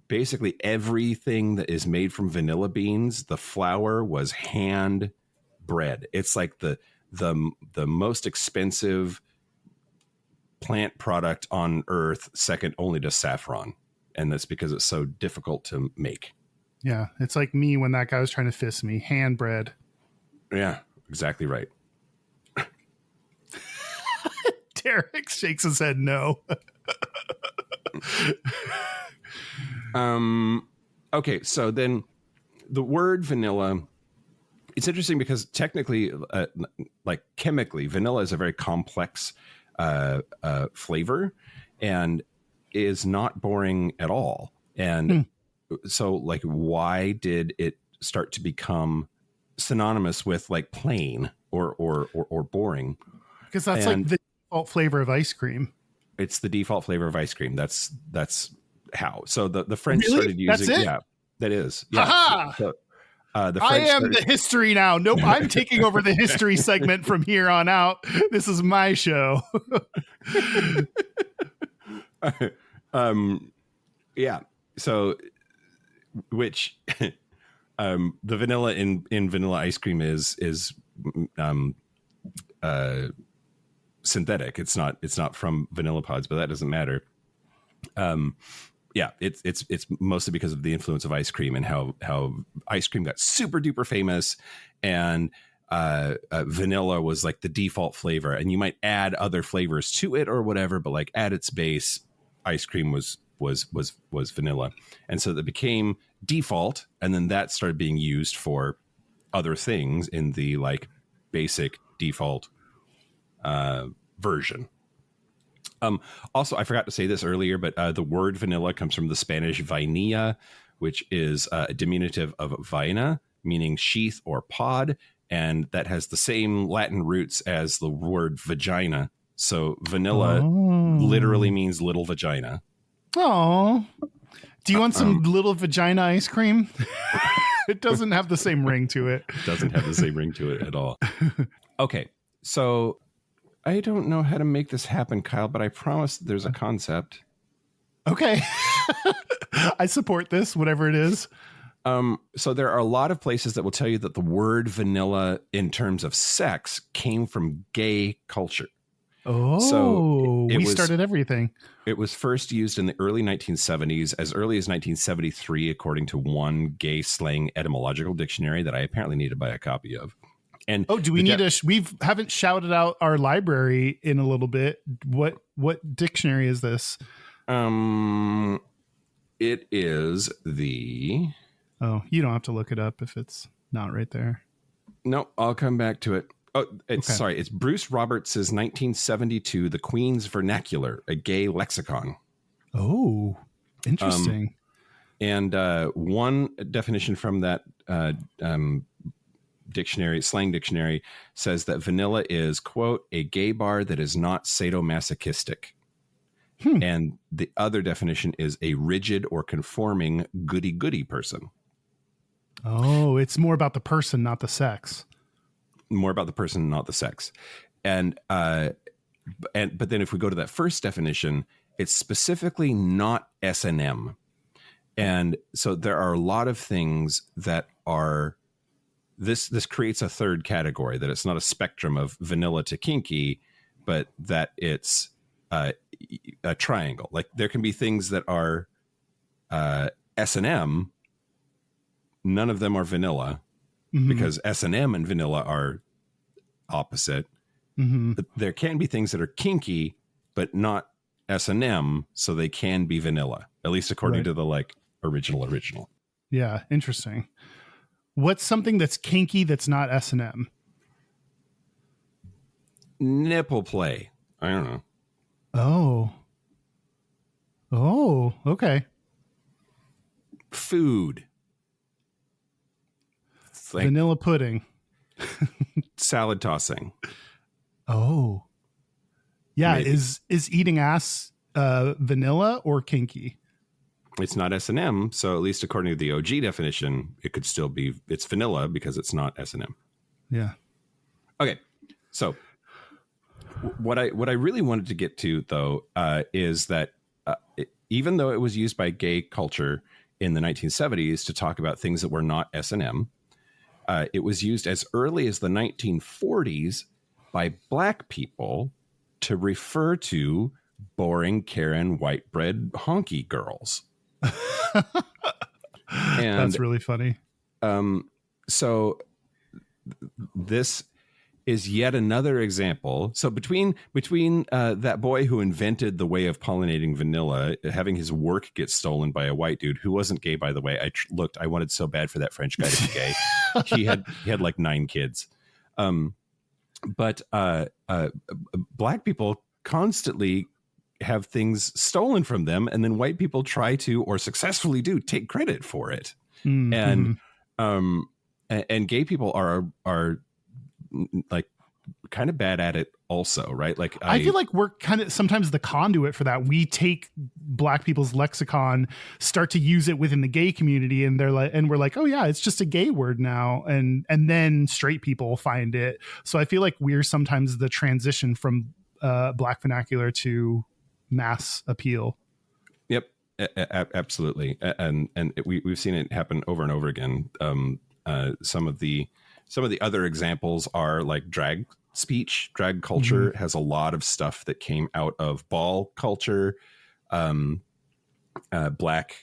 basically everything that is made from vanilla beans, the flour was hand bred. It's like the most expensive plant product on earth, second only to saffron. And that's because it's so difficult to make. Yeah. It's like me when that guy was trying to fist me, hand bread. Yeah, exactly right. Derek shakes his head no. Okay, so then the word vanilla, it's interesting because technically, like chemically, vanilla is a very complex flavor and is not boring at all. And so like, why did it start to become synonymous with like plain or boring? Because that's like the default flavor of ice cream. It's the default flavor of ice cream. That's how. So the French really? started using. That's it? Yeah, that is. Yeah. Ha-ha! So, the I French am started, the history now. Nope, I'm taking over the history segment from here on out. This is my show. Yeah. So, which the vanilla in vanilla ice cream is synthetic. It's not from vanilla pods, but that doesn't matter. Yeah, it's mostly because of the influence of ice cream and how ice cream got super duper famous, and vanilla was like the default flavor, and you might add other flavors to it or whatever, but like at its base, ice cream was vanilla, and so that became default, and then that started being used for other things in the like basic default version. Also, I forgot to say this earlier, but the word vanilla comes from the Spanish vainilla, which is a diminutive of vaina, meaning sheath or pod, and that has the same Latin roots as the word vagina. So vanilla literally means little vagina. Oh, do you want some little vagina ice cream? It doesn't have the same ring to it. Doesn't have the same ring to it at all. Okay, so I don't know how to make this happen, Kyle, but I promise there's a concept. Okay. I support this, whatever it is. So there are a lot of places that will tell you that the word vanilla in terms of sex came from gay culture. Oh, so we started everything. It was first used in the early 1970s, as early as 1973, according to one gay slang etymological dictionary that I apparently need to buy a copy of. And do we need we haven't shouted out our library in a little bit. What dictionary is this? It is the... Oh, you don't have to look it up if it's not right there. No, I'll come back to it. Oh, sorry. It's Bruce Roberts' 1972, The Queen's Vernacular, a gay lexicon. Oh, interesting. And one definition from that slang dictionary says that vanilla is, quote, a gay bar that is not sadomasochistic. And the other definition is a rigid or conforming goody-goody person. Oh, it's more about the person, not the sex. More about the person, not the sex. But then if we go to that first definition, it's specifically not S&M. And so there are a lot of things that are... This creates a third category, that it's not a spectrum of vanilla to kinky, but that it's a triangle. Like there can be things that are S&M. None of them are vanilla, because S&M and vanilla are opposite. But there can be things that are kinky, but not S&M, so they can be vanilla, at least according to the like original. Yeah, interesting. What's something that's kinky that's not S&M? Nipple play. I don't know. Oh, okay. Food. It's like Vanilla pudding. salad tossing. Oh. Yeah, Maybe. is eating ass vanilla or kinky? It's not S&M, so at least according to the OG definition, it could still be, it's vanilla because it's not S&M. Yeah. Okay, so what I really wanted to get to, though, is that even though it was used by gay culture in the 1970s to talk about things that were not S&M, it was used as early as the 1940s by black people to refer to boring Karen white bread honky girls. And that's really funny. So this is yet another example. So between that boy who invented the way of pollinating vanilla, having his work get stolen by a white dude who wasn't gay, by the way. I wanted so bad for that French guy to be gay. he had like 9 kids. But black people constantly have things stolen from them, and then white people try to, or successfully do, take credit for it. Mm-hmm. And gay people are like kind of bad at it also, right? Like I feel like we're kind of sometimes the conduit for that. We take black people's lexicon, start to use it within the gay community, and we're like, oh yeah, it's just a gay word now, and then straight people find it. So I feel like we're sometimes the transition from black vernacular to mass appeal. Yep, absolutely, and we've seen it happen over and over again. Some of the other examples are like drag speech. Drag culture has a lot of stuff that came out of ball culture, black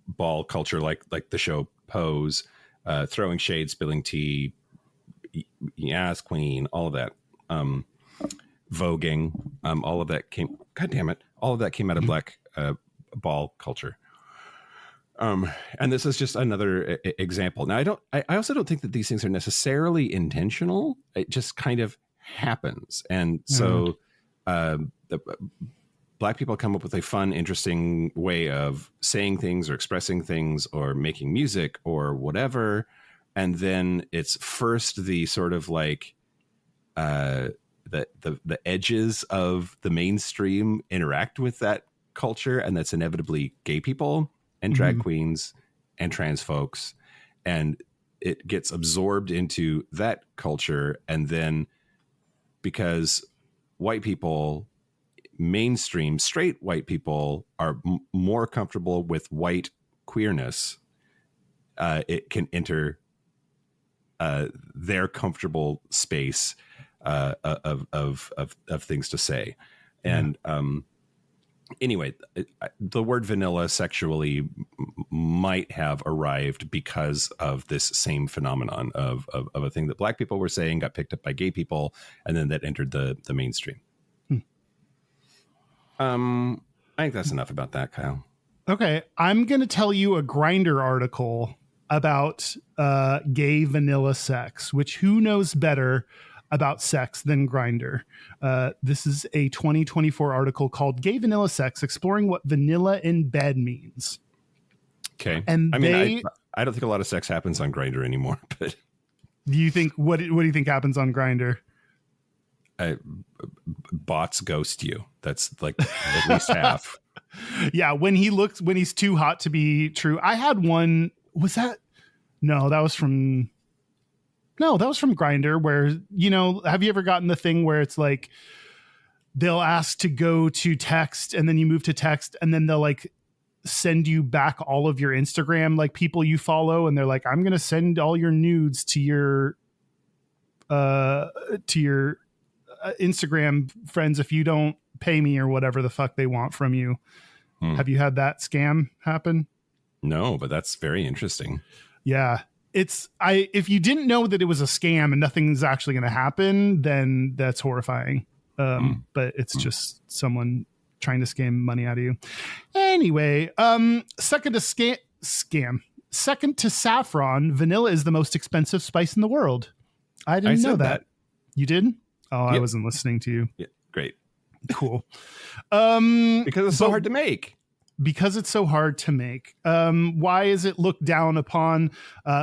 ball culture, like the show Pose, throwing shade, spilling tea, yes, queen, all of that, voguing, all of that came. God damn it, all of that came out of black ball culture. And this is just another example. Now, I also don't think that these things are necessarily intentional. It just kind of happens. And so black people come up with a fun, interesting way of saying things or expressing things or making music or whatever. And then it's first the sort of like the edges of the mainstream interact with that culture. And that's inevitably gay people and drag queens and trans folks, and it gets absorbed into that culture. And then because white people, mainstream straight white people, are more comfortable with white queerness, it can enter their comfortable space of things to say. And anyway, the word vanilla sexually might have arrived because of this same phenomenon of a thing that black people were saying, got picked up by gay people, and then that entered the mainstream. I think that's enough about that, Kyle. Okay, I'm going to tell you a Grindr article about gay vanilla sex, which who knows better about sex than Grindr. This is a 2024 article called Gay Vanilla Sex, Exploring What Vanilla in Bed Means. Okay. And I mean, I don't think a lot of sex happens on Grindr anymore, but do you think, what do you think happens on Grindr? Bots ghost you. That's like at least half. Yeah, when he's too hot to be true. I had one, that was from Grindr, where, have you ever gotten the thing where it's like they'll ask to go to text and then you move to text and then they'll like send you back all of your Instagram, like people you follow, and they're like, I'm going to send all your nudes to your Instagram friends if you don't pay me or whatever the fuck they want from you. Have you had that scam happen? No, but that's very interesting. Yeah. If you didn't know that it was a scam and nothing's actually going to happen, then that's horrifying. But it's just someone trying to scam money out of you. Anyway, second to scam. second to saffron, vanilla is the most expensive spice in the world. I didn't know that. You did? Oh, yep. I wasn't listening to you. Yeah, great. Cool. Because it's so hard to make. Because it's so hard to make. Why is it looked down upon?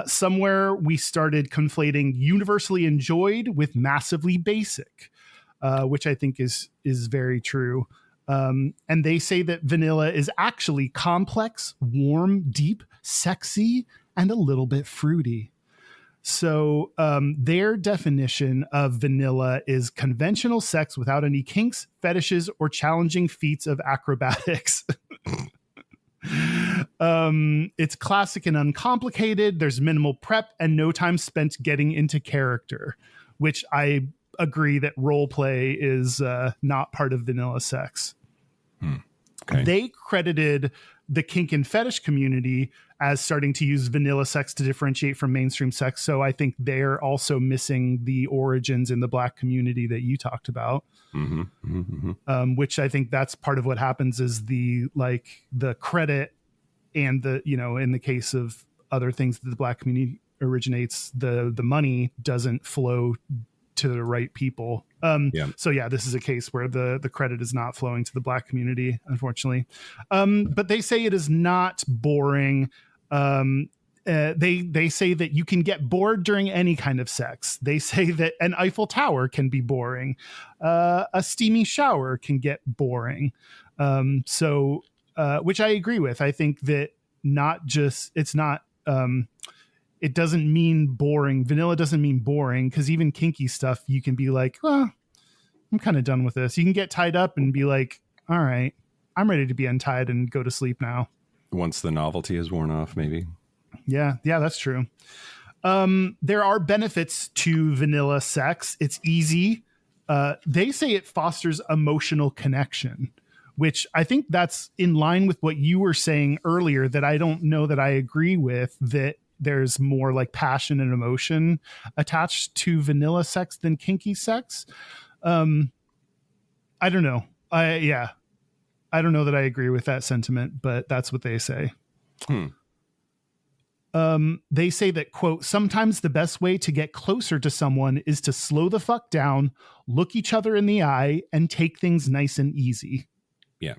Somewhere we started conflating universally enjoyed with massively basic, which I think is very true. And they say that vanilla is actually complex, warm, deep, sexy, and a little bit fruity. So their definition of vanilla is conventional sex without any kinks, fetishes, or challenging feats of acrobatics. It's classic and uncomplicated. There's minimal prep and no time spent getting into character, which I agree that role play is not part of vanilla sex. Okay. They credited the kink and fetish community as starting to use vanilla sex to differentiate from mainstream sex. So I think they're also missing the origins in the Black community that you talked about. Which I think that's part of what happens is the credit and the, in the case of other things that the Black community originates, the money doesn't flow to the right people. So yeah, this is a case where the credit is not flowing to the Black community, unfortunately. But they say it is not boring. They say that you can get bored during any kind of sex. They say that an Eiffel Tower can be boring. A steamy shower can get boring. Which I agree with. I think that it doesn't mean boring. Vanilla doesn't mean boring, because even kinky stuff, you can be like, well, I'm kind of done with this. You can get tied up and be like, all right, I'm ready to be untied and go to sleep now. Once the novelty is worn off, maybe. Yeah, that's true. There are benefits to vanilla sex. It's easy. They say it fosters emotional connection, which I think that's in line with what you were saying earlier, that I don't know that I agree with, that there's more like passion and emotion attached to vanilla sex than kinky sex. I don't know. I don't know that I agree with that sentiment, but that's what they say. They say that, quote, sometimes the best way to get closer to someone is to slow the fuck down, look each other in the eye, and take things nice and easy. Yeah.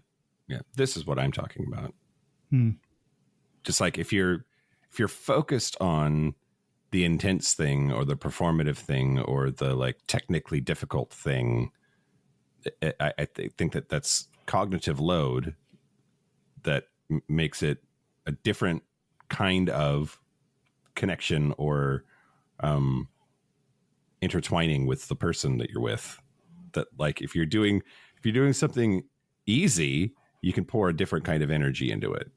This is what I'm talking about. Just like if you're focused on the intense thing or the performative thing or the like technically difficult thing, I think that's cognitive load that makes it a different kind of connection or intertwining with the person that you're with. That like if you're doing something easy, you can pour a different kind of energy into it.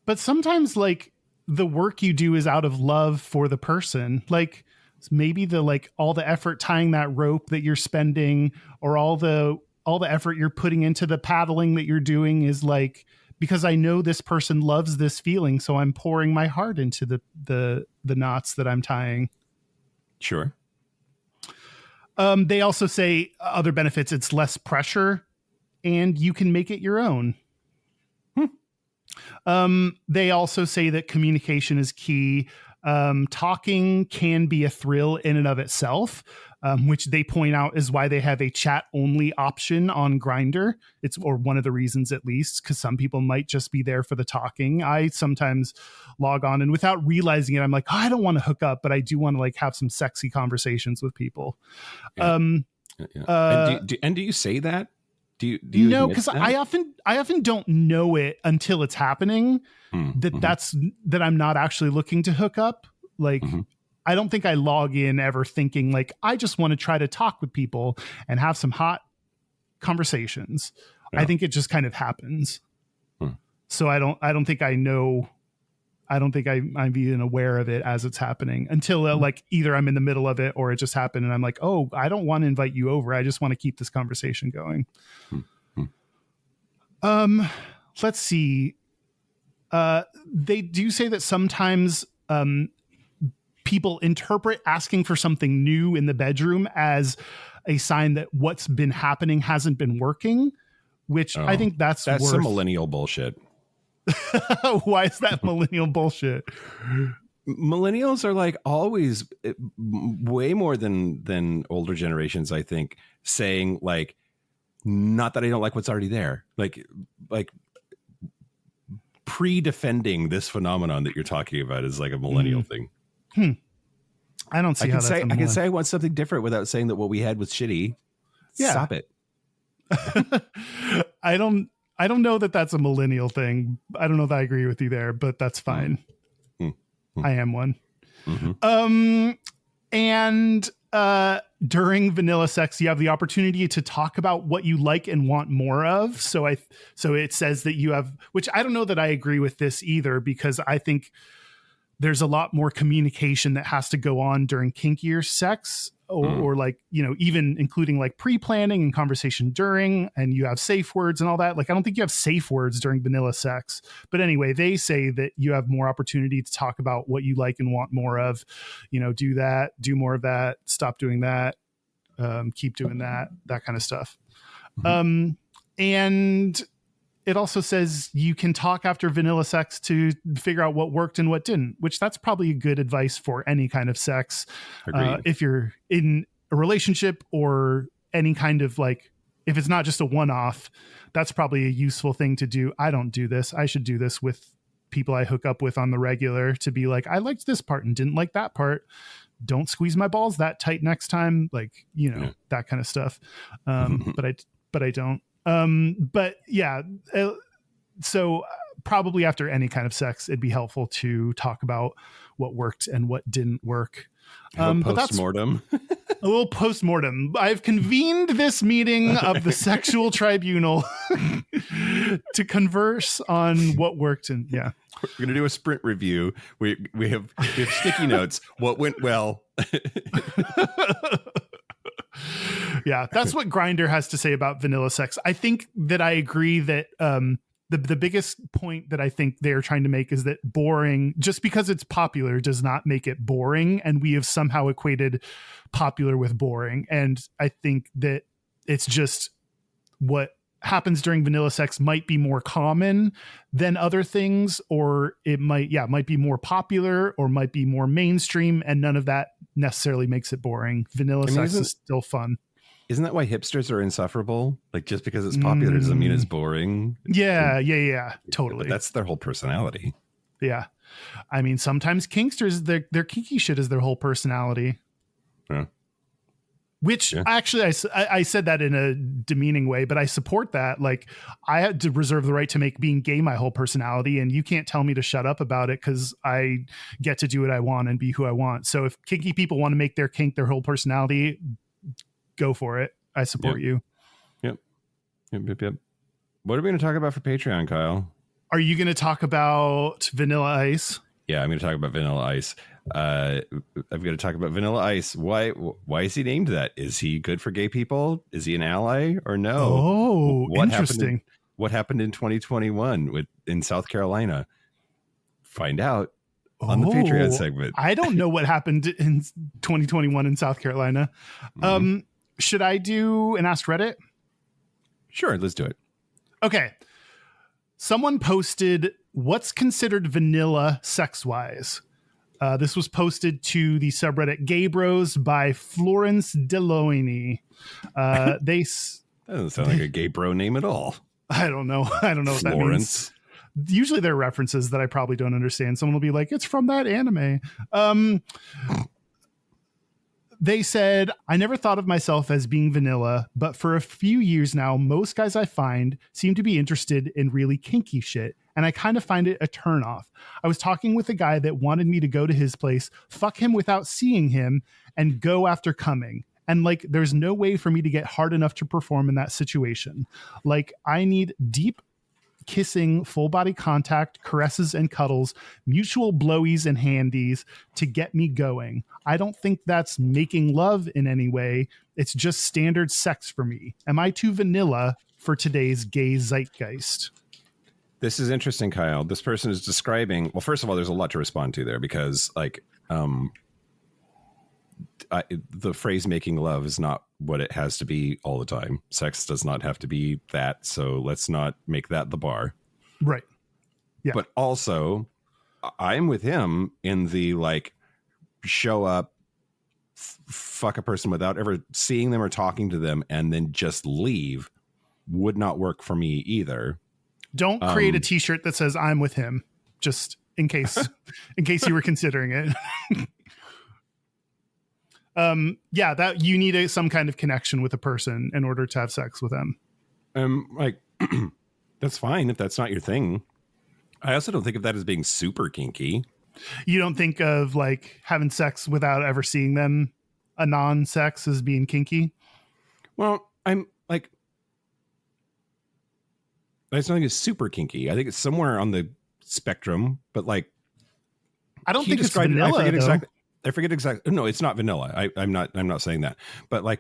But sometimes like the work you do is out of love for the person. Like maybe all the effort tying that rope that you're spending, or all the effort you're putting into the paddling that you're doing is like, because I know this person loves this feeling, so I'm pouring my heart into the knots that I'm tying. Sure. They also say other benefits, it's less pressure and you can make it your own. They also say that communication is key. Talking can be a thrill in and of itself, which they point out is why they have a chat only option on Grindr. Or one of the reasons, at least, because some people might just be there for the talking. I sometimes log on and without realizing it, I'm like, oh, I don't want to hook up, but I do want to like have some sexy conversations with people. Yeah. And do you say that? Do you no, because I often don't know it until it's happening. That I'm not actually looking to hook up. Like, I don't think I log in ever thinking like, I just want to try to talk with people and have some hot conversations. Yeah. I think it just kind of happens. So I don't think I know. I don't think I'm even aware of it as it's happening until like either I'm in the middle of it or it just happened and I'm like, oh, I don't want to invite you over. I just want to keep this conversation going. Let's see. They do say that sometimes people interpret asking for something new in the bedroom as a sign that what's been happening hasn't been working, which I think that's some millennial bullshit. Why is that millennial bullshit? Millennials are like always way more than older generations, I think, saying like, not that I don't like what's already there. Like pre-defending this phenomenon that you're talking about is like a millennial thing. I don't see how that's I can say I want something different without saying that what we had was shitty. Yeah. Stop it. I don't know that that's a millennial thing. I don't know if I agree with you there, but that's fine. I am one. And during vanilla sex, you have the opportunity to talk about what you like and want more of. So it says that you have, which I don't know that I agree with this either, because I think there's a lot more communication that has to go on during kinkier sex, or like, you know, even including like pre-planning and conversation during, and you have safe words and all that. Like, I don't think you have safe words during vanilla sex, but anyway, they say that you have more opportunity to talk about what you like and want more of, you know, do that, do more of that, stop doing that, keep doing that kind of stuff. And it also says you can talk after vanilla sex to figure out what worked and what didn't, which that's probably good advice for any kind of sex. If you're in a relationship or any kind of like, if it's not just a one-off, that's probably a useful thing to do. I don't do this. I should do this with people I hook up with on the regular, to be like, I liked this part and didn't like that part. Don't squeeze my balls that tight next time. Like, you know, that kind of stuff. But I don't. But yeah, so probably after any kind of sex, it'd be helpful to talk about what worked and what didn't work. But that's post-mortem. A little post-mortem. I've convened this meeting of the sexual tribunal to converse on what worked. And yeah, we're going to do a sprint review. We have sticky notes. What went well? Yeah, that's what Grindr has to say about vanilla sex. I think that I agree that the biggest point that I think they're trying to make is that boring, just because it's popular, does not make it boring. And we have somehow equated popular with boring. And I think that it's just what happens during vanilla sex might be more common than other things, or it might be more popular or might be more mainstream. And none of that necessarily makes it boring. Vanilla sex is still fun. Isn't that why hipsters are insufferable? Like, just because it's popular doesn't mean it's boring. Yeah, totally. But that's their whole personality. Yeah. I mean, sometimes kinksters, their kinky shit is their whole personality. Yeah. Which actually, I said that in a demeaning way, but I support that. Like, I had to reserve the right to make being gay my whole personality, and you can't tell me to shut up about it, because I get to do what I want and be who I want. So if kinky people want to make their kink their whole personality, go for it. I support you. Yep. What are we going to talk about for Patreon, Kyle? Are you going to talk about Vanilla Ice? Yeah, I'm going to talk about Vanilla Ice. I'm going to talk about Vanilla Ice. Why is he named that? Is he good for gay people? Is he an ally or no? Oh, interesting. What happened in 2021 in South Carolina? Find out on the Patreon segment. I don't know what happened in 2021 in South Carolina. Should I do an Ask Reddit? Sure, let's do it. Okay. Someone posted, what's considered vanilla sex-wise? This was posted to the subreddit Gay Bros by Florence Deloigne. That doesn't sound like a gay bro name at all. I don't know what that means. Usually there are references that I probably don't understand. Someone will be like, it's from that anime. They said, I never thought of myself as being vanilla, but for a few years now, most guys I find seem to be interested in really kinky shit, and I kind of find it a turnoff. I was talking with a guy that wanted me to go to his place, fuck him without seeing him, and go after coming. And like, there's no way for me to get hard enough to perform in that situation. Like, I need deep kissing, full body contact, caresses and cuddles, mutual blowies and handies to get me going. I don't think that's making love in any way. It's just standard sex for me. Am I too vanilla for today's gay zeitgeist? This is interesting, Kyle. This person is describing, well, first of all, there's a lot to respond to there, because like, the phrase making love is not what it has to be all the time. Sex does not have to be that. So let's not make that the bar. Right. Yeah. But also, I'm with him in the like show up, fuck a person without ever seeing them or talking to them, and then just leave would not work for me either. Don't create a t-shirt that says I'm with him, just in case you were considering it. Yeah, that you need some kind of connection with a person in order to have sex with them. Like that's fine if that's not your thing. I also don't think of that as being super kinky. You don't think of like having sex without ever seeing them, a non-sex, as being kinky? Well, I'm like, I just don't think it's super kinky. I think it's somewhere on the spectrum, but like, I don't think it's vanilla. I forget exactly. No, it's not vanilla. I'm not saying that. But like,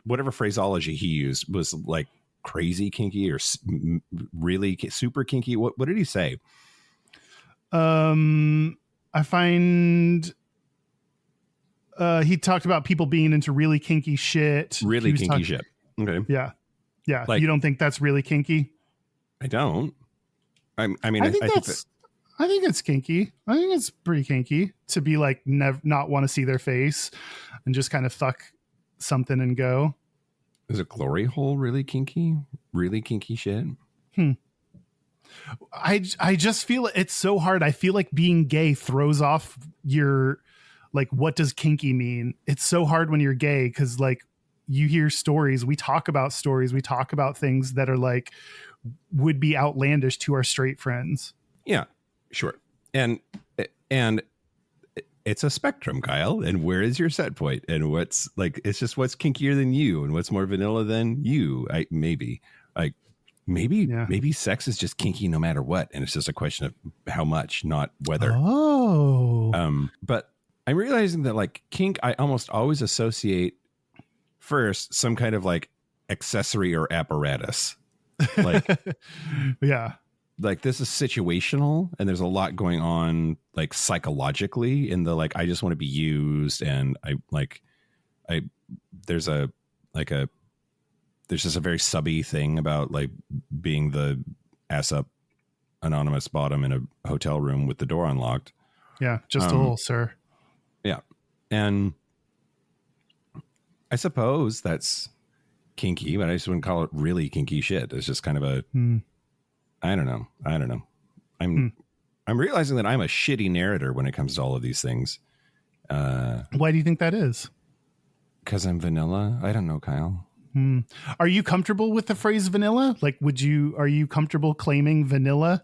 whatever phraseology he used was like crazy kinky or really super kinky. What did he say? I find he talked about people being into really kinky shit. Really kinky shit. Okay. Yeah. Yeah. Like, you don't think that's really kinky? I don't. I think it's kinky. I think it's pretty kinky to be like not want to see their face and just kind of fuck something and go. Is a glory hole really kinky? Really kinky shit? I just feel it's so hard. I feel like being gay throws off your, like, what does kinky mean? It's so hard when you're gay because like you hear stories, we talk about things that are like would be outlandish to our straight friends. Yeah, sure. And it's a spectrum, Kyle. And where is your set point? And what's like, it's just what's kinkier than you and what's more vanilla than you. Maybe sex is just kinky no matter what. And it's just a question of how much, not whether. Oh. But I'm realizing that like kink, I almost always associate first some kind of like accessory or apparatus. Like, yeah. Like this is situational and there's a lot going on like psychologically in the like I just want to be used and there's just a very subby thing about like being the ass up anonymous bottom in a hotel room with the door unlocked. Yeah, just a little, sir. Yeah. And I suppose that's kinky, but I just wouldn't call it really kinky shit. It's just kind of a I don't know. I'm realizing that I'm a shitty narrator when it comes to all of these things. Why do you think that is? Because I'm vanilla. I don't know, Kyle. Are you comfortable with the phrase vanilla? Like, are you comfortable claiming vanilla?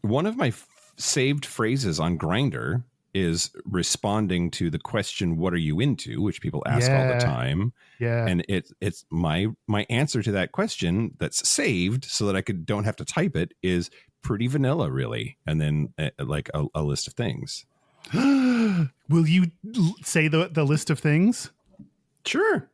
One of my saved phrases on Grindr is responding to the question, what are you into? Which people ask all the time. Yeah. And it's my answer to that question that's saved so that I don't have to type it is pretty vanilla, really. And then like a list of things. Will you say the list of things? Sure.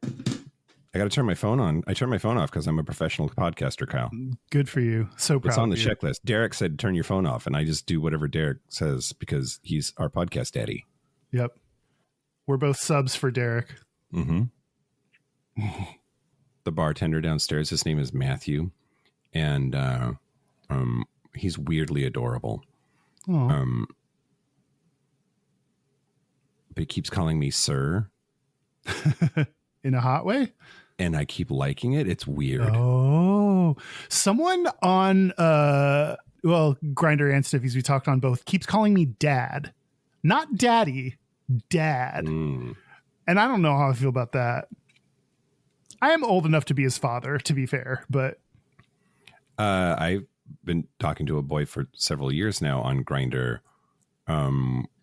I got to turn my phone on. I turn my phone off because I'm a professional podcaster, Kyle. Good for you. So proud. It's on the checklist. Derek said, turn your phone off. And I just do whatever Derek says because he's our podcast daddy. Yep. We're both subs for Derek. Mm-hmm. The bartender downstairs, his name is Matthew. And he's weirdly adorable. But he keeps calling me sir. In a hot way? And I keep liking it. It's weird. Oh, someone on, Grindr and Stiffies, we talked on both, keeps calling me dad. Not daddy, dad. And I don't know how I feel about that. I am old enough to be his father, to be fair, but. I've been talking to a boy for several years now on Grindr.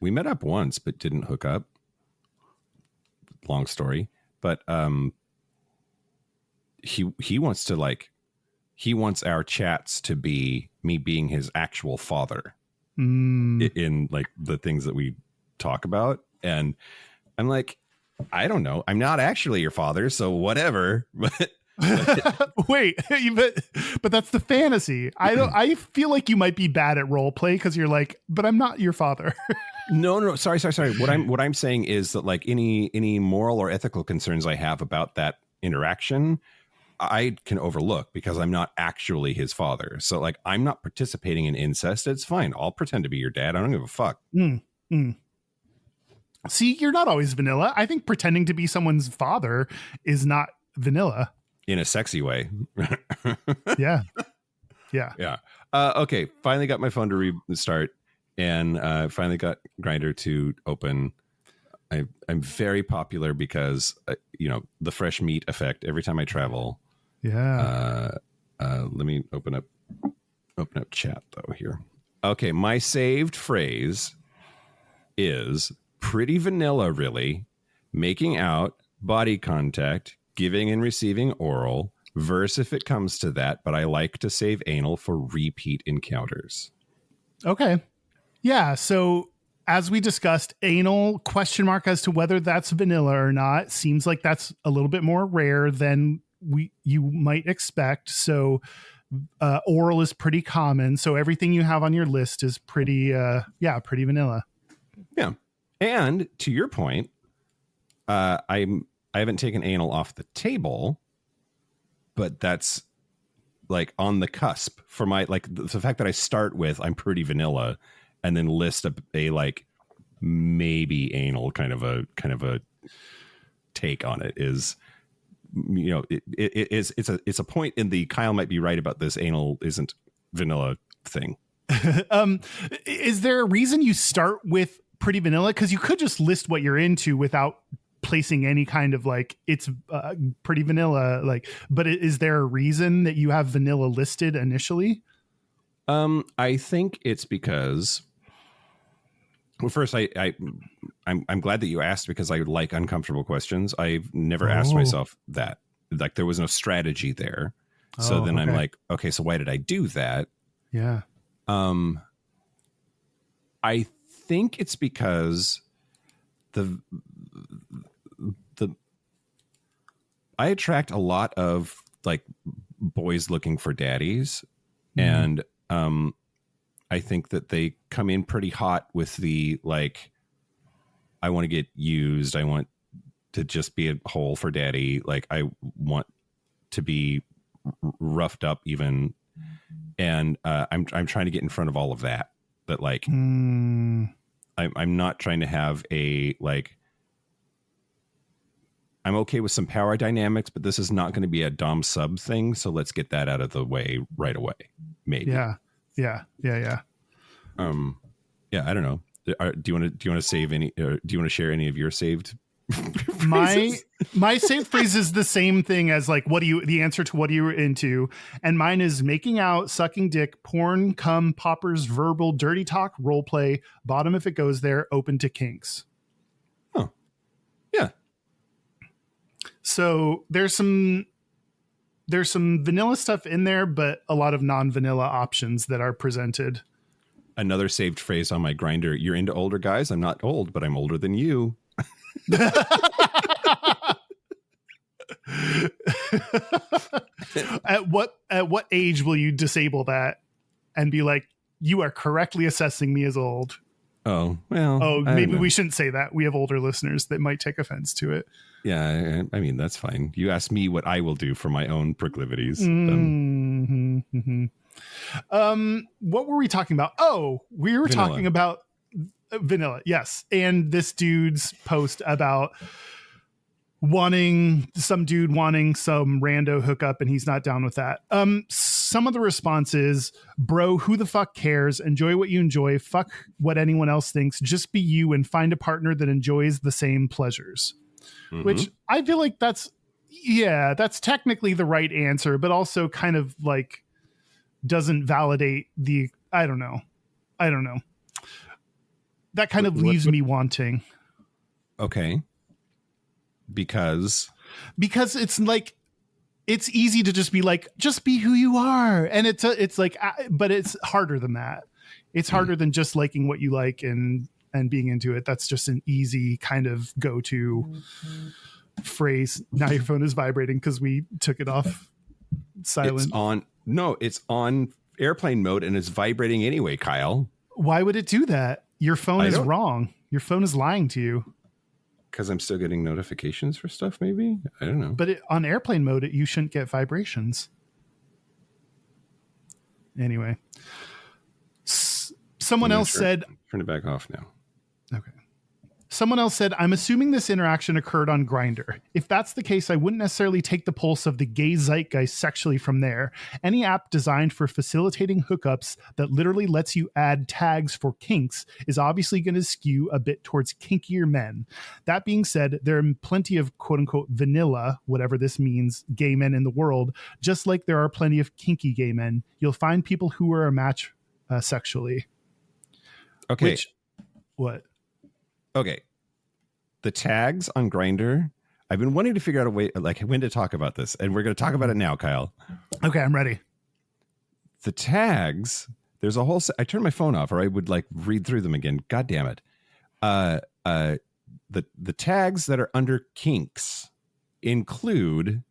We met up once, but didn't hook up. Long story. But he wants to he wants our chats to be me being his actual father in like the things that we talk about. And I'm like, I don't know. I'm not actually your father, so whatever. But wait, but that's the fantasy. I feel like you might be bad at role play because you're like, but I'm not your father. No. Sorry. What I'm saying is that like any moral or ethical concerns I have about that interaction I can overlook because I'm not actually his father. So like, I'm not participating in incest. It's fine. I'll pretend to be your dad. I don't give a fuck. See, you're not always vanilla. I think pretending to be someone's father is not vanilla. In a sexy way. Yeah. Okay. Finally got my phone to restart, and finally got Grindr to open. I'm very popular because, the fresh meat effect every time I travel. Yeah. Let me open up chat though here. Okay. My saved phrase is pretty vanilla, really. Making out, body contact, giving and receiving oral, verse if it comes to that, but I like to save anal for repeat encounters. Okay. Yeah. So as we discussed, anal question mark as to whether that's vanilla or not. Seems like that's a little bit more rare than you might expect. So oral is pretty common. So everything you have on your list is pretty vanilla. Yeah. And to your point, I haven't taken anal off the table, but that's like on the cusp for my, like the fact that I start with, I'm pretty vanilla, and then list a like maybe anal kind of a take on it is, it's a point in the Kyle might be right about this anal isn't vanilla thing. Is there a reason you start with pretty vanilla? Because you could just list what you're into without placing any kind of like it's pretty vanilla, like, but is there a reason that you have vanilla listed initially? I think it's because, well, first I'm glad that you asked, because I like uncomfortable questions. I've never asked myself that. Like, there was no strategy there. So then I'm like, okay, so why did I do that? Yeah. I think it's because I attract a lot of like boys looking for daddies, and I think that they come in pretty hot with the like, I want to get used, I want to just be a hole for daddy, like I want to be roughed up even, and I'm trying to get in front of all of that. But like, I'm not trying to have a like. I'm okay with some power dynamics, but this is not going to be a dom sub thing. So let's get that out of the way right away. Maybe. Yeah. Yeah. I don't know. Do you want to save any? Do you want to share any of your saved? my saved phrase is the same thing as like, the answer to what are you into? And mine is making out, sucking dick, porn, cum, poppers, verbal, dirty talk, role play, bottom if it goes there, open to kinks. Oh, yeah. So there's some vanilla stuff in there, but a lot of non-vanilla options that are presented. Another saved phrase on my Grindr: you're into older guys. I'm not old, but I'm older than you. At what age will you disable that and be like, you are correctly assessing me as old? Oh, well. Oh, maybe we shouldn't say that. We have older listeners that might take offense to it. Yeah, I mean, that's fine. You asked me what I will do for my own proclivities. What were we talking about? Oh, we were talking about vanilla. Yes. And this dude's post about wanting some rando hookup, and he's not down with that. Some of the responses, bro, who the fuck cares? Enjoy what you enjoy. Fuck what anyone else thinks. Just be you and find a partner that enjoys the same pleasures. Mm-hmm. Which I feel like that's technically the right answer, but also kind of like doesn't validate the, I don't know. That kind of leaves me wanting. Okay. Because it's like, it's easy to just be like, just be who you are. And it's like, but it's harder than that. It's harder than just liking what you like and being into it. That's just an easy kind of go-to phrase. Now your phone is vibrating because we took it off silent. It's on airplane mode and it's vibrating anyway, Kyle. Why would it do that? Your phone is wrong. Your phone is lying to you. because I'm still getting notifications for stuff, maybe? I don't know. But on airplane mode, you shouldn't get vibrations. Anyway. Someone else said... Turn it back off now. Okay. Someone else said, I'm assuming this interaction occurred on Grindr. If that's the case, I wouldn't necessarily take the pulse of the gay zeitgeist sexually from there. Any app designed for facilitating hookups that literally lets you add tags for kinks is obviously going to skew a bit towards kinkier men. That being said, there are plenty of quote unquote vanilla, whatever this means, gay men in the world, just like there are plenty of kinky gay men. You'll find people who are a match sexually. Okay. What? Okay. The tags on Grindr, I've been wanting to figure out a way, like when to talk about this. And we're going to talk about it now, Kyle. Okay, I'm ready. The tags, there's a whole, I turned my phone off or I would like read through them again. God damn it. The tags that are under kinks include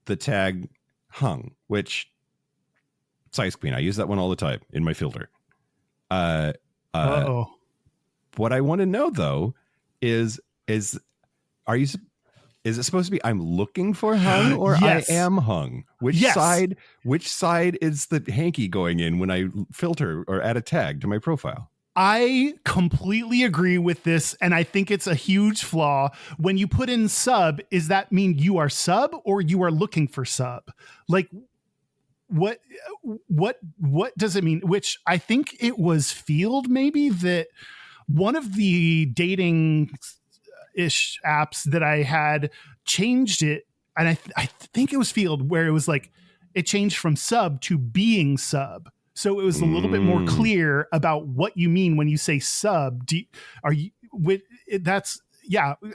the tag hung, which size queen. I use that one all the time in my filter. What I want to know though is it supposed to be I'm looking for hung or yes. I am hung? Which side is the hanky going in when I filter or add a tag to my profile? I completely agree with this, and I think it's a huge flaw. When you put in sub, does that mean you are sub or you are looking for sub? Like what does it mean? Which I think it was Field maybe that one of the dating ish apps that I had changed it. And I think it was Field where it was like, it changed from sub to being sub. So it was a little bit more clear about what you mean when you say sub.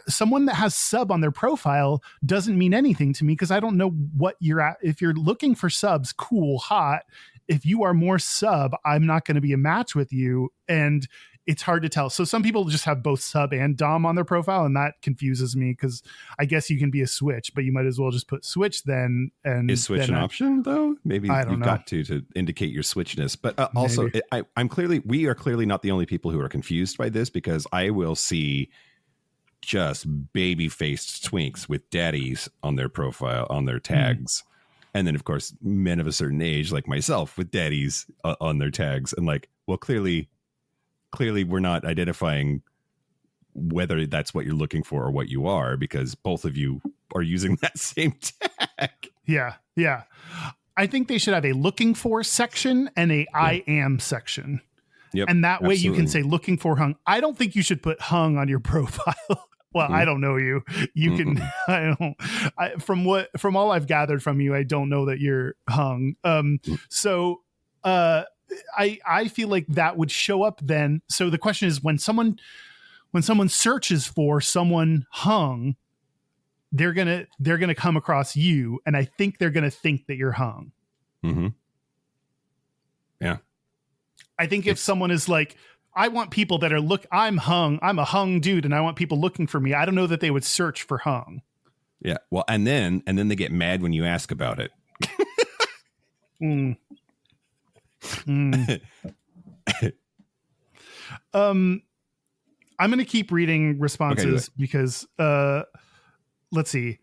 Someone that has sub on their profile doesn't mean anything to me because I don't know what you're at. If you're looking for subs, cool, hot. If you are more sub, I'm not going to be a match with you. And it's hard to tell. So some people just have both sub and dom on their profile, and that confuses me because I guess you can be a switch, but you might as well just put switch then. And is switch an option though? Maybe you've got to indicate your switchness. But also, we are clearly not the only people who are confused by this because I will see just baby-faced twinks with daddies on their profile, on their tags. And then, of course, men of a certain age like myself with daddies on their tags. And like, well, clearly we're not identifying whether that's what you're looking for or what you are, because both of you are using that same tag. Yeah. Yeah. I think they should have a looking for section and a I am section. Yep, and that way you can absolutely. say looking for hung. I don't think you should put hung on your profile. Well, I don't know you. You can, from all I've gathered from you, I don't know that you're hung. I feel like that would show up then. So the question is when someone searches for someone hung, they're going to come across you. And I think they're going to think that you're hung. Mm-hmm. Yeah. I think if someone is like, I want people that are I'm hung. I'm a hung dude. And I want people looking for me. I don't know that they would search for hung. Yeah. Well, and then they get mad when you ask about it. I'm going to keep reading responses because let's see.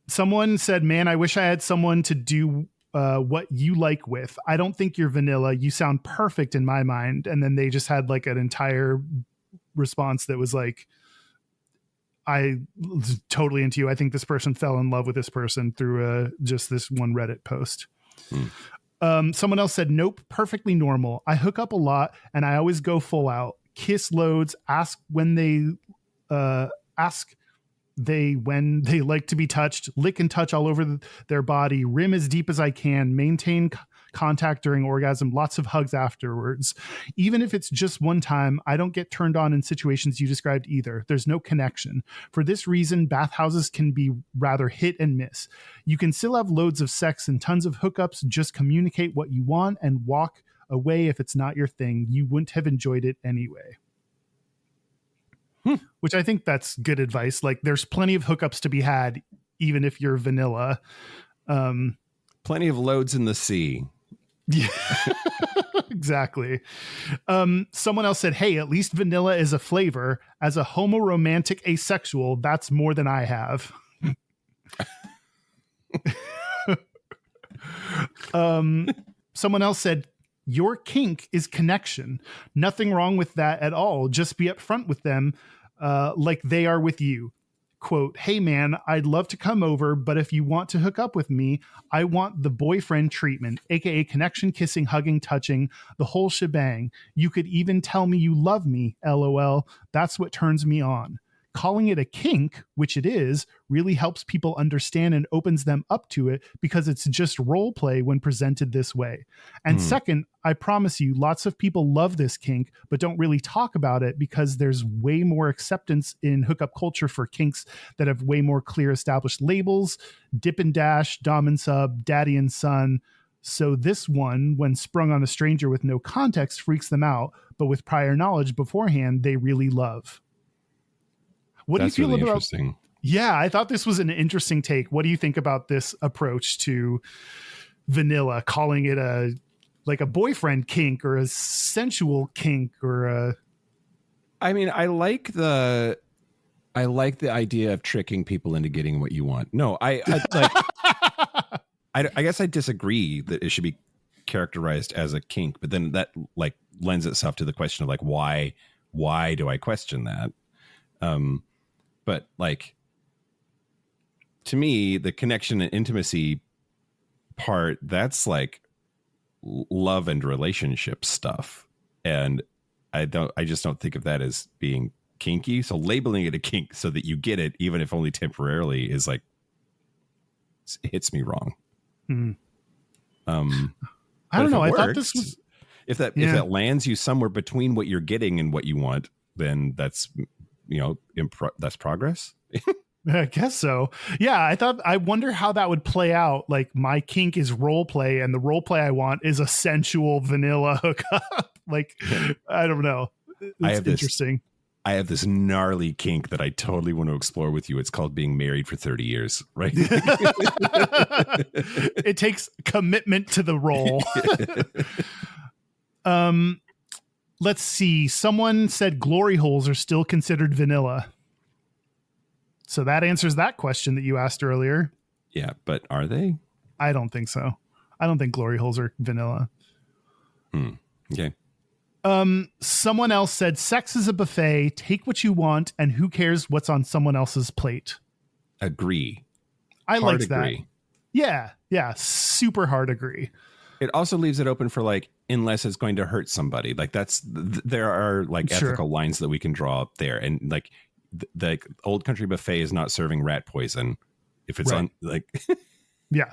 Someone said, man, I wish I had someone to do what you like with. I don't think you're vanilla. You sound perfect in my mind. And then they just had like an entire response that was like, I was totally into you. I think this person fell in love with this person through just this one Reddit post. Someone else said, nope, perfectly normal. I hook up a lot and I always go full out. Kiss loads, ask when they like to be touched, lick and touch all over their body, rim as deep as I can, maintain contact during orgasm, lots of hugs afterwards. Even if it's just one time, I don't get turned on in situations you described either. There's no connection. For this reason, bathhouses can be rather hit and miss. You can still have loads of sex and tons of hookups, just communicate what you want and walk away if it's not your thing. You wouldn't have enjoyed it anyway. Which I think that's good advice. Like there's plenty of hookups to be had, even if you're vanilla. Plenty of loads in the sea. Yeah. Exactly. Someone else said, hey, at least vanilla is a flavor. As a homoromantic asexual, that's more than I have. Someone else said, your kink is connection. Nothing wrong with that at all. Just be upfront with them like they are with you. Quote, hey man, I'd love to come over, but if you want to hook up with me, I want the boyfriend treatment, aka connection, kissing, hugging, touching, the whole shebang. You could even tell me you love me, LOL. That's what turns me on. Calling it a kink, which it is, really helps people understand and opens them up to it because it's just role play when presented this way. And second, I promise you, lots of people love this kink, but don't really talk about it because there's way more acceptance in hookup culture for kinks that have way more clear established labels, dip and dash, dom and sub, daddy and son. So this one, when sprung on a stranger with no context, freaks them out, but with prior knowledge beforehand, they really love. What That's do you feel really about? interesting. Yeah, I thought this was an interesting take. What do you think about this approach to vanilla, calling it a boyfriend kink or a sensual kink or a? I mean, I like the idea of tricking people into getting what you want. No, I like. I guess I disagree that it should be characterized as a kink, but then that like lends itself to the question of like why do I question that? But like, to me, the connection and intimacy part, that's like love and relationship stuff. And I just don't think of that as being kinky. So labeling it a kink so that you get it, even if only temporarily, is like, it hits me wrong. I don't know. I thought this was, if that lands you somewhere between what you're getting and what you want, then that's, that's progress. I guess so. Yeah, I wonder how that would play out. Like my kink is role play and the role play I want is a sensual vanilla hookup. Like, I don't know. It's interesting. I have this gnarly kink that I totally want to explore with you. It's called being married for 30 years, right? It takes commitment to the role. Let's see. Someone said glory holes are still considered vanilla. So that answers that question that you asked earlier. Yeah, but are they? I don't think so. I don't think glory holes are vanilla. Okay. Someone else said sex is a buffet. Take what you want, and who cares what's on someone else's plate? Agree. I like that. Yeah. Super hard agree. It also leaves it open for like, unless it's going to hurt somebody. Like there are like ethical lines that we can draw up there. And like the old country buffet is not serving rat poison if it's on like, yeah.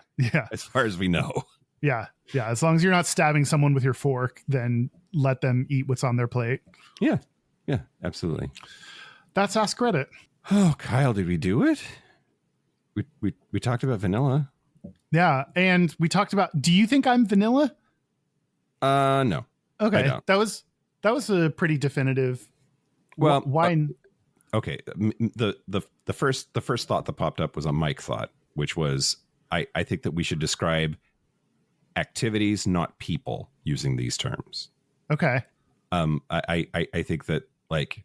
As far as we know. Yeah. As long as you're not stabbing someone with your fork, then let them eat what's on their plate. Yeah, absolutely. That's Ask Reddit. Oh, Kyle, did we do it? We talked about vanilla. Yeah, and we talked about. Do you think I'm vanilla? No. Okay, I don't. that was a pretty definitive. Well, why? Okay, the first thought that popped up was a Mike thought, which was I think that we should describe activities, not people, using these terms. Okay. I think that like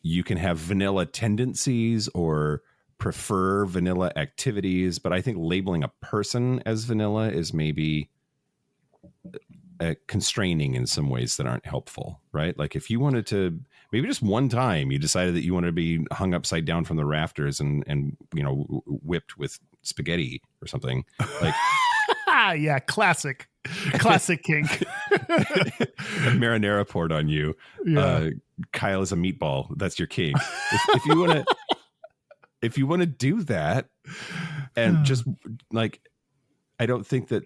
you can have vanilla tendencies or prefer vanilla activities, but I think labeling a person as vanilla is maybe constraining in some ways that aren't helpful, right? Like if you wanted to, maybe just one time you decided that you wanted to be hung upside down from the rafters and whipped with spaghetti or something like. Yeah, classic kink. Marinara poured on you. Yeah. Kyle is a meatball. That's your kink. If you want to do that, and just like, I don't think that.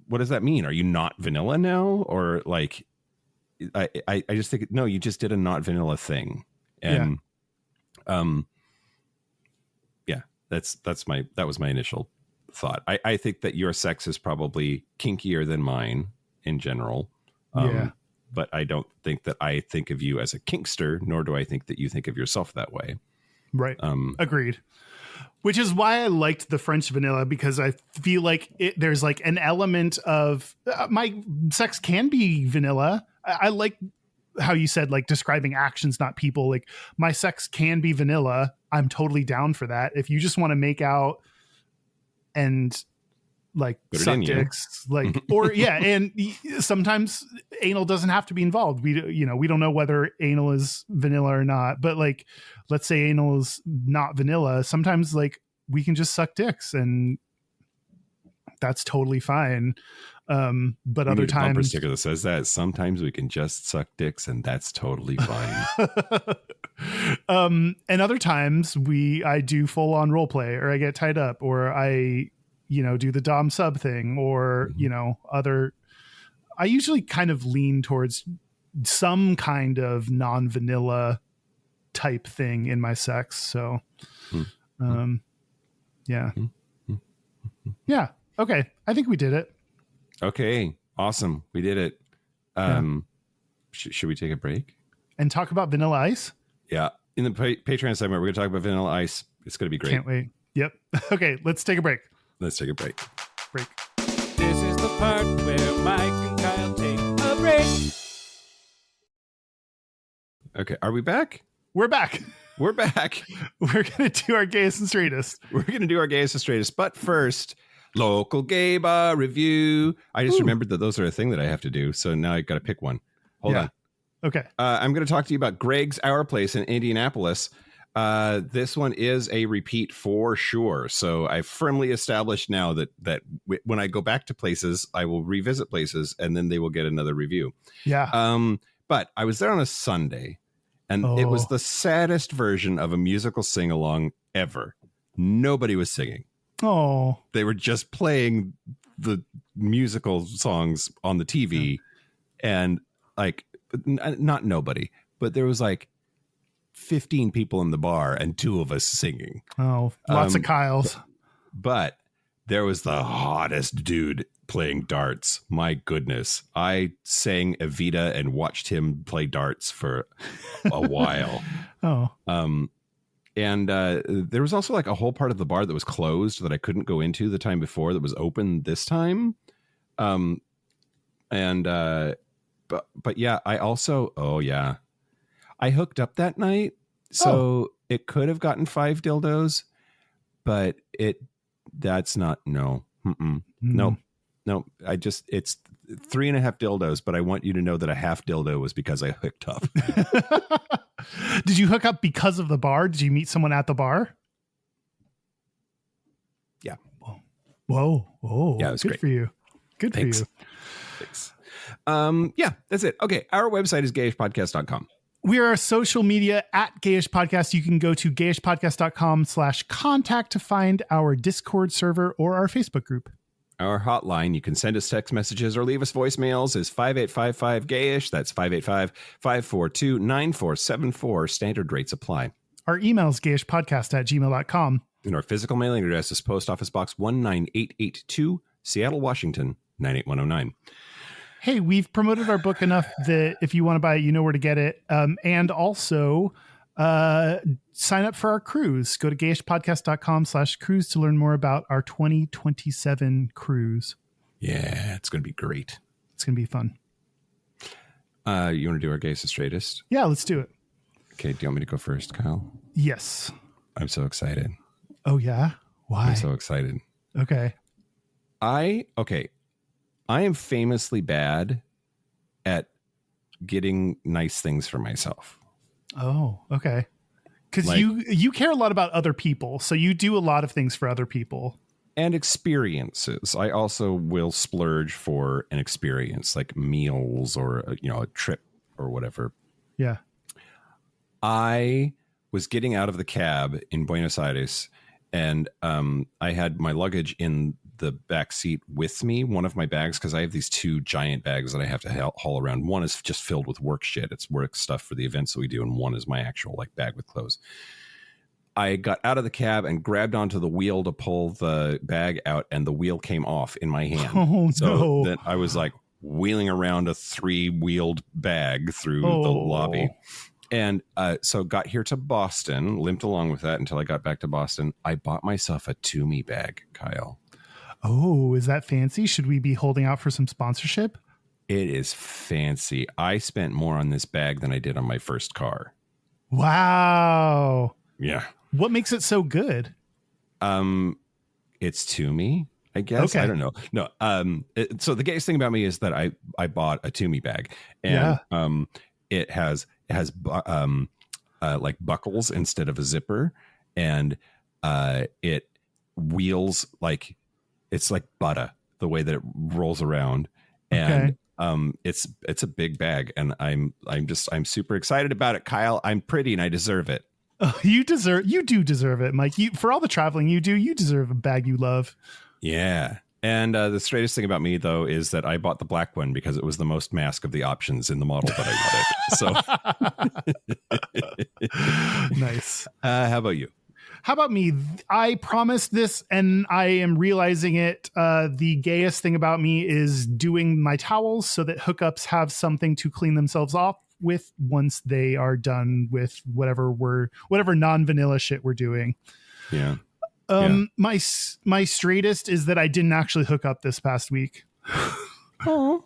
What does that mean? Are you not vanilla now, or like? I just think no. You just did a not vanilla thing, and that was my initial thought. I think that your sex is probably kinkier than mine in general. But I don't think that I think of you as a kinkster, nor do I think that you think of yourself that way. Right. Agreed. Which is why I liked the French vanilla, because I feel like there's like an element of my sex can be vanilla. I like how you said, like, describing actions, not people. Like, my sex can be vanilla. I'm totally down for that. If you just want to make out and like suck dicks, like, or yeah, and sometimes anal doesn't have to be involved. We don't know whether anal is vanilla or not, but like, let's say anal is not vanilla. Sometimes like we can just suck dicks and that's totally fine. But other times, bumper sticker that says that sometimes we can just suck dicks and that's totally fine. And other times I do full on role play, or I get tied up, or I do the dom sub thing, or I usually kind of lean towards some kind of non-vanilla type thing in my sex. So, yeah. Yeah. Okay. I think we did it. Okay. Awesome. We did it. Should we take a break? And talk about Vanilla Ice? Yeah. In the Patreon segment, we're going to talk about Vanilla Ice. It's going to be great. Can't wait. Yep. Okay. Let's take a break. Let's take a break. This is the part where Mike and Kyle take a break. Okay. Are we back? We're back. We're back. We're going to do our Gayest and Straightest. We're going to do our Gayest and Straightest. But first, local gay bar review. I just remembered that those are a thing that I have to do. So now I got to pick one. Hold on. Okay. I'm going to talk to you about Greg's Our Place in Indianapolis. This one is a repeat for sure. So I've firmly established now that when I go back to places, I will revisit places and then they will get another review. Yeah. But I was there on a Sunday and it was the saddest version of a musical sing-along ever. Nobody was singing. Oh, they were just playing the musical songs on the TV and like, not nobody, but there was like 15 people in the bar and 2 of us singing. Oh, lots of Kyles. But there was the hottest dude playing darts. My goodness. I sang Evita and watched him play darts for a while. And there was also like a whole part of the bar that was closed that I couldn't go into the time before that was open this time. But yeah, I also, I hooked up that night. So it could have gotten 5 dildos, but that's not, no. No. It's 3.5 dildos, but I want you to know that a half dildo was because I hooked up. Did you hook up because of the bar? Did you meet someone at the bar? Yeah. Whoa. Yeah, it was good great. For you. Good Thanks. for you. Thanks. Yeah, that's it. Okay. Our website is gayishpodcast.com. We are social media at Gayish Podcast. You can go to gayishpodcast.com/contact to find our Discord server or our Facebook group. Our hotline, you can send us text messages or leave us voicemails, is 5855-GAYISH. That's 585-542-9474. Standard rates apply. Our email is gayishpodcast@gmail.com. And our physical mailing address is Post Office Box 19882, Seattle, Washington, 98109. Hey, we've promoted our book enough that if you want to buy it, you know where to get it. And also sign up for our cruise. Go to gayishpodcast.com/cruise to learn more about our 2027 cruise. Yeah, it's going to be great. It's going to be fun. You want to do our Gayest and Straightest? Yeah, let's do it. Okay, do you want me to go first, Kyle? Yes. I'm so excited. Oh, yeah? Why? I'm so excited. Okay. I am famously bad at getting nice things for myself. Oh, okay. Because you care a lot about other people. So you do a lot of things for other people. And experiences. I also will splurge for an experience like meals or, a trip or whatever. Yeah. I was getting out of the cab in Buenos Aires and I had my luggage in the back seat with me, one of my bags, because I have these 2 giant bags that I have to haul around. One is just filled with work shit. It's work stuff for the events that we do. And one is my actual bag with clothes. I got out of the cab and grabbed onto the wheel to pull the bag out, and the wheel came off in my hand. Oh, so then I was wheeling around a 3-wheeled bag through the lobby. And so got here to Boston, limped along with that until I got back to Boston. I bought myself a Toomey bag, Kyle. Oh, is that fancy? Should we be holding out for some sponsorship? It is fancy. I spent more on this bag than I did on my first car. Wow. Yeah. What makes it so good? It's Toomey, I guess. Okay. I don't know. No. So the gayest thing about me is that I bought a Toomey bag, and it has like buckles instead of a zipper, and it wheels like it's like butter the way that it rolls around, and it's a big bag, and I'm super excited about it, Kyle. I'm pretty and I deserve it. Oh, you do deserve it, Mike. For all the traveling you do, you deserve a bag you love. Yeah. And the straightest thing about me, though, is that I bought the black one because it was the most mask of the options in the model that I wanted. So nice. How about you? How about me? I promised this and I am realizing it. The gayest thing about me is doing my towels so that hookups have something to clean themselves off with once they are done with whatever non-vanilla shit we're doing. Yeah. My straightest is that I didn't actually hook up this past week. Oh.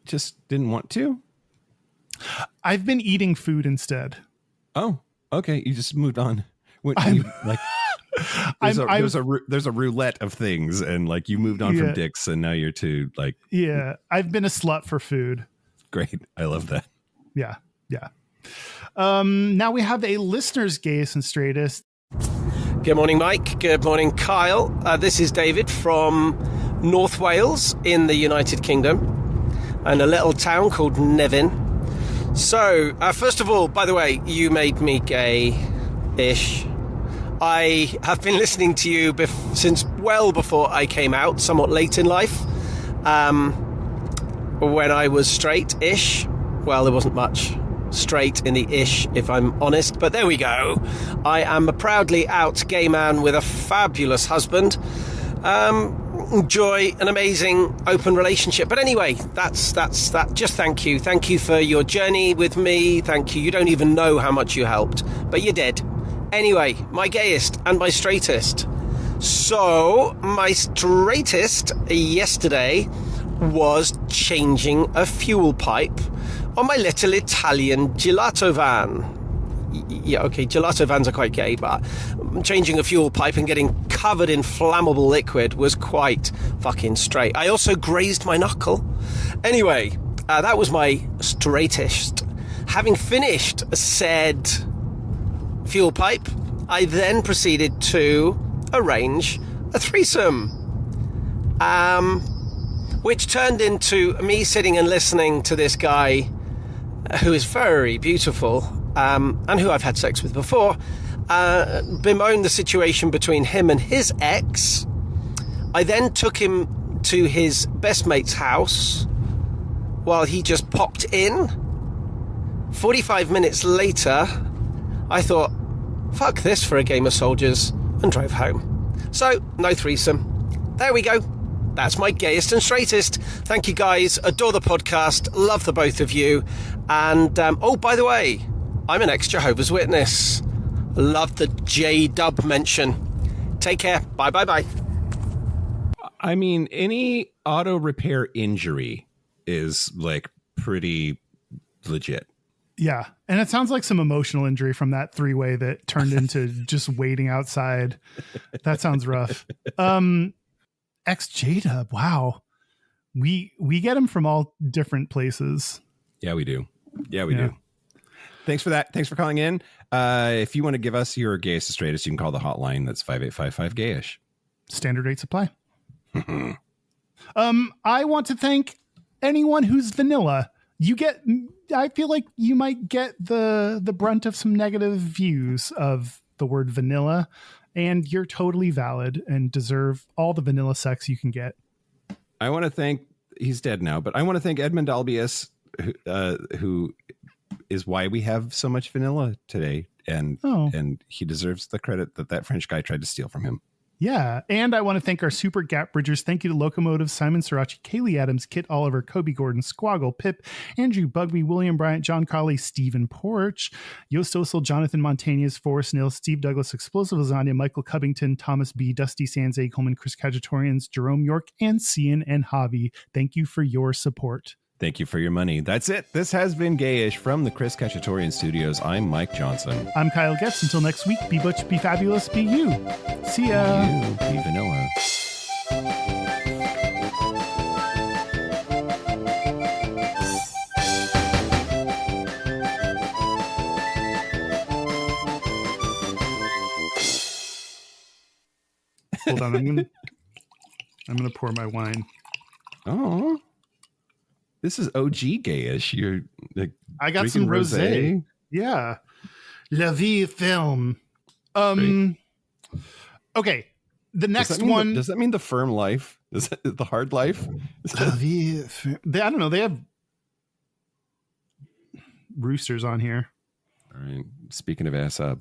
Just didn't want to? I've been eating food instead. Oh, okay. You just moved on. There's a roulette of things, and like you moved on from dicks, and now you're to like. Yeah, I've been a slut for food. Great. I love that. Yeah. Now we have a listener's gayest and straightest. Good morning, Mike. Good morning, Kyle. This is David from North Wales in the United Kingdom and a little town called Nevin. So, first of all, by the way, you made me gay-ish. I have been listening to you since well before I came out, somewhat late in life. When I was straight-ish, well, there wasn't much straight in the ish, if I'm honest, but there we go. I am a proudly out gay man with a fabulous husband. Enjoy an amazing open relationship. But anyway, that's that. Just thank you for your journey with me. Thank you. You don't even know how much you helped, but you did. Anyway, my gayest and my straightest. So my straightest yesterday was changing a fuel pipe on my little Italian gelato van. Yeah, okay, gelato vans are quite gay, but changing a fuel pipe and getting covered in flammable liquid was quite fucking straight. I also grazed my knuckle. Anyway, that was my straightest. Having finished said fuel pipe, I then proceeded to arrange a threesome. Which turned into me sitting and listening to this guy who is very beautiful, and who I've had sex with before, bemoan the situation between him and his ex. I then took him to his best mate's house while he just popped in. 45 minutes later, I thought, fuck this for a game of soldiers, and drove home. So, no threesome. There we go. That's my gayest and straightest. Thank you, guys. Adore the podcast. Love the both of you. And, oh, by the way, I'm an ex-Jehovah's Witness. Love the J-dub mention. Take care. Bye. I mean, any auto repair injury is like pretty legit. Yeah. And it sounds like some emotional injury from that three-way that turned into just waiting outside. That sounds rough. Ex-J-dub. Wow. We get them from all different places. Yeah, we do. Do. Thanks for that. Thanks for calling in. If you want to give us your gayest and straightest, you can call the hotline. That's 5855-GAYISH. Standard rate supply. I want to thank anyone who's vanilla. I feel like you might get the brunt of some negative views of the word vanilla, and you're totally valid and deserve all the vanilla sex you can get. I want to thank, he's dead now, but I want to thank Edmund Albius, who is why we have so much vanilla today. And he deserves the credit that French guy tried to steal from him. Yeah. And I want to thank our super gap bridgers. Thank you to Locomotive, Simon Sriracha, Kaylee Adams, Kit Oliver, Kobe Gordon, Squaggle, Pip, Andrew Bugby, William Bryant, John Colley, Stephen Porch, Yost Osel, Jonathan Montañez, Forrest Nils, Steve Douglas, Explosive Lasagna, Michael Covington, Thomas B., Dusty Sands, A. Coleman, Chris Kajatorians, Jerome York, and Cian and Javi. Thank you for your support. Thank you for your money. That's it. This has been Gayish from the Chris Kachatorian Studios. I'm Mike Johnson. I'm Kyle Getz. Until next week, be butch, be fabulous, be you. See ya. You, be vanilla. Hold on, I'm gonna pour my wine. Oh. This is OG Gayish. You're like, I got some rosé. Yeah. La Vie film. Okay. The next one. Does that mean the firm life? Is that the hard life? La Vie I don't know. They have roosters on here. All right. Speaking of ass up.